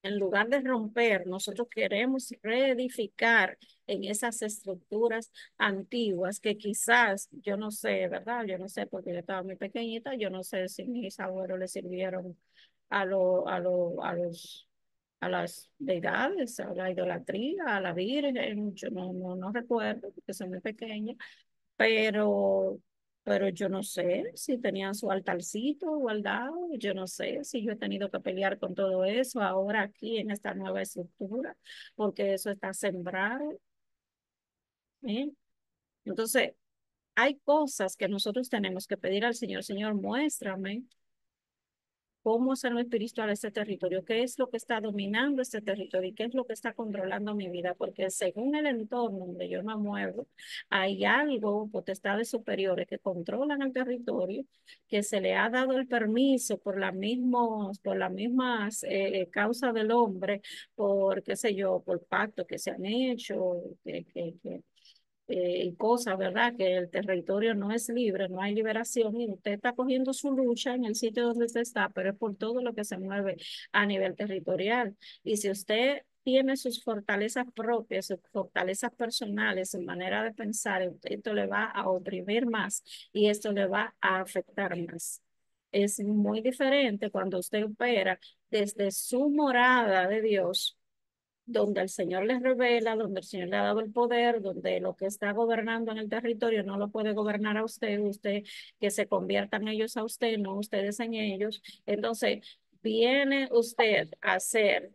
en lugar de romper, nosotros queremos reedificar en esas estructuras antiguas que quizás, yo no sé, ¿verdad? Yo no sé porque yo estaba muy pequeñita, yo no sé si mis abuelos le sirvieron a las deidades, a la idolatría, a la Virgen, yo no recuerdo porque soy muy pequeña, pero, pero yo no sé si tenían su altarcito guardado, yo no sé si yo he tenido que pelear con todo eso ahora aquí en esta nueva estructura, porque eso está sembrado, ¿eh? Entonces, hay cosas que nosotros tenemos que pedir al Señor, Señor, muéstrame cómo es en lo espiritual este territorio, qué es lo que está dominando este territorio y qué es lo que está controlando mi vida, porque según el entorno donde yo me muevo, hay algo, potestades superiores que controlan el territorio, que se le ha dado el permiso por las mismas causas del hombre, por qué sé yo, por pactos que se han hecho, y cosas, ¿verdad? Que el territorio no es libre, no hay liberación y usted está cogiendo su lucha en el sitio donde usted está, pero es por todo lo que se mueve a nivel territorial. Y si usted tiene sus fortalezas propias, sus fortalezas personales, su manera de pensar, esto le va a oprimir más y esto le va a afectar más. Es muy diferente cuando usted opera desde su morada de Dios donde el Señor les revela, donde el Señor le ha dado el poder, donde lo que está gobernando en el territorio no lo puede gobernar a usted, usted que se conviertan ellos a usted, no ustedes en ellos. Entonces, viene usted a ser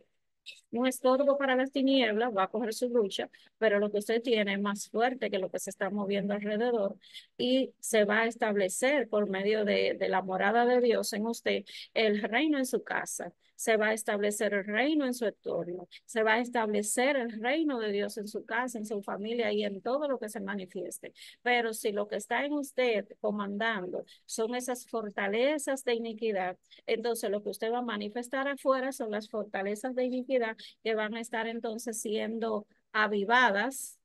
un estorbo para las tinieblas, va a coger su lucha, pero lo que usted tiene es más fuerte que lo que se está moviendo alrededor y se va a establecer por medio de la morada de Dios en usted el reino en su casa. Se va a establecer el reino en su entorno, se va a establecer el reino de Dios en su casa, en su familia y en todo lo que se manifieste. Pero si lo que está en usted comandando son esas fortalezas de iniquidad, entonces lo que usted va a manifestar afuera son las fortalezas de iniquidad que van a estar entonces siendo avivadas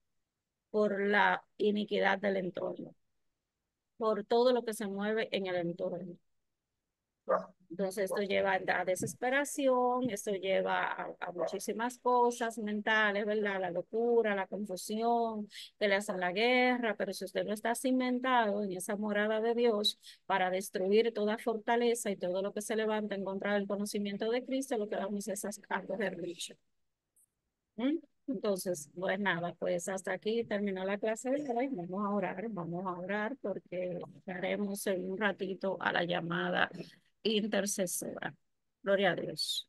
por la iniquidad del entorno, por todo lo que se mueve en el entorno. Entonces esto lleva a desesperación, esto lleva a muchísimas cosas mentales, ¿verdad? La locura, la confusión, que le hacen la guerra, pero si usted no está cimentado en esa morada de Dios para destruir toda fortaleza y todo lo que se levanta en contra del conocimiento de Cristo, lo que vamos es esas cargas de lucha. ¿Mm? Entonces, pues nada, pues hasta aquí terminó la clase de hoy. Vamos a orar porque haremos en un ratito a la llamada intercesora. Gloria a Dios.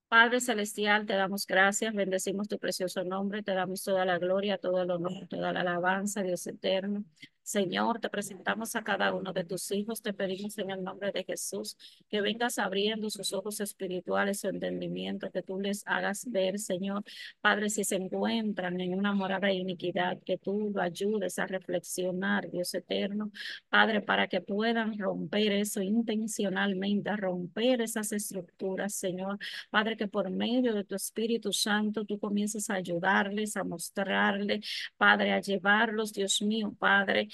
Padre Celestial, te damos gracias, bendecimos tu precioso nombre, te damos toda la gloria, todo el honor, toda la alabanza, Dios eterno. Señor, te presentamos a cada uno de tus hijos, te pedimos en el nombre de Jesús que vengas abriendo sus ojos espirituales, su entendimiento, que tú les hagas ver, Señor. Padre, si se encuentran en una morada de iniquidad, que tú lo ayudes a reflexionar, Dios eterno. Padre, para que puedan romper eso intencionalmente, a romper esas estructuras, Señor. Padre, que por medio de tu Espíritu Santo tú comiences a ayudarles, a mostrarles, Padre, a llevarlos, Dios mío, Padre,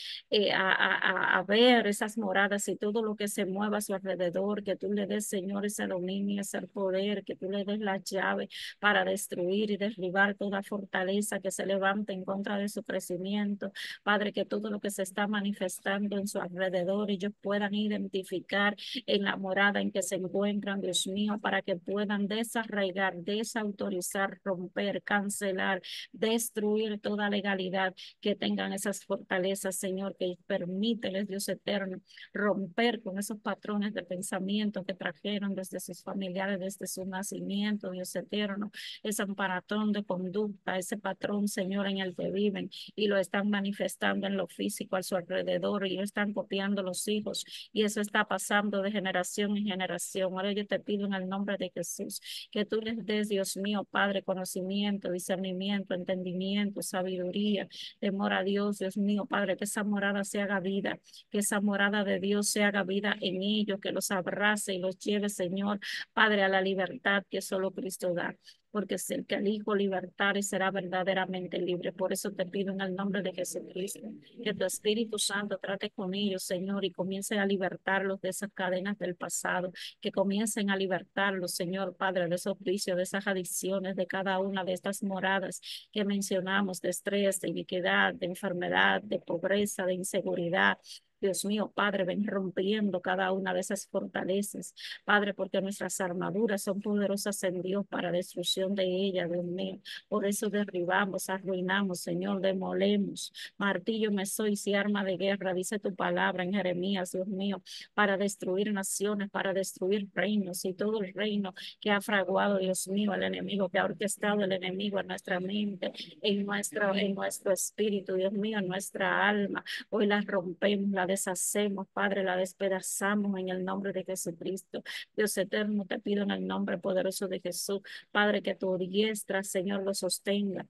a ver esas moradas y todo lo que se mueva a su alrededor, que tú le des, Señor, ese dominio, ese poder, que tú le des la llave para destruir y derribar toda fortaleza que se levante en contra de su crecimiento. Padre, que todo lo que se está manifestando en su alrededor, ellos puedan identificar en la morada en que se encuentran, Dios mío, para que puedan desarraigar, desautorizar, romper, cancelar, destruir toda legalidad que tengan esas fortalezas, Señor, que permíteles, Dios eterno, romper con esos patrones de pensamiento que trajeron desde sus familiares, desde su nacimiento, Dios eterno, ese patrón de conducta, ese patrón, Señor, en el que viven y lo están manifestando en lo físico a su alrededor y lo están copiando los hijos y eso está pasando de generación en generación. Ahora yo te pido en el nombre de Jesús que tú les des, Dios mío, Padre, conocimiento, discernimiento, entendimiento, sabiduría, temor a Dios, Dios mío, Padre, que esa morada se haga vida, que esa morada de Dios se haga vida en ellos, que los abrace y los lleve, Señor, Padre, a la libertad que solo Cristo da, porque es el que el Hijo libertare será verdaderamente libre. Por eso te pido en el nombre de Jesucristo que tu Espíritu Santo trate con ellos, Señor, y comience a libertarlos de esas cadenas del pasado, que comiencen a libertarlos, Señor, Padre, de esos vicios, de esas adicciones, de cada una de estas moradas que mencionamos, de estrés, de iniquidad, de enfermedad, de pobreza, de inseguridad. Dios mío, Padre, ven rompiendo cada una de esas fortalezas, Padre, porque nuestras armaduras son poderosas en Dios para destrucción de ellas, Dios mío. Por eso derribamos, arruinamos, Señor, demolemos. Martillo me soy y arma de guerra, dice tu palabra en Jeremías, Dios mío, para destruir naciones, para destruir reinos y todo el reino que ha fraguado, Dios mío, el enemigo, que ha orquestado el enemigo en nuestra mente, en nuestro espíritu, Dios mío, en nuestra alma. Hoy la rompemos, la deshacemos, Padre, la despedazamos en el nombre de Jesucristo. Dios eterno, te pido en el nombre poderoso de Jesús, Padre, que tu diestra, Señor, lo sostenga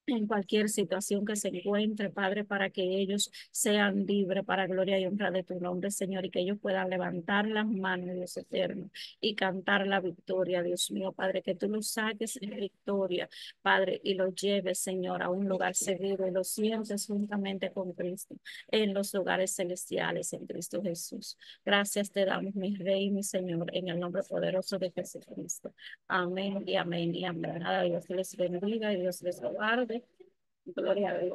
en cualquier situación que se encuentre, Padre, para que ellos sean libres para gloria y honra de tu nombre, Señor, y que ellos puedan levantar las manos, Dios eterno, y cantar la victoria, Dios mío, Padre, que tú los saques en victoria, Padre, y los lleves, Señor, a un lugar seguro y los sientes juntamente con Cristo en los lugares celestiales en Cristo Jesús. Gracias te damos, mi Rey, mi Señor, en el nombre poderoso de Jesucristo. Amén y amén y amén. A Dios les bendiga y Dios les guarde. Gloria a Dios.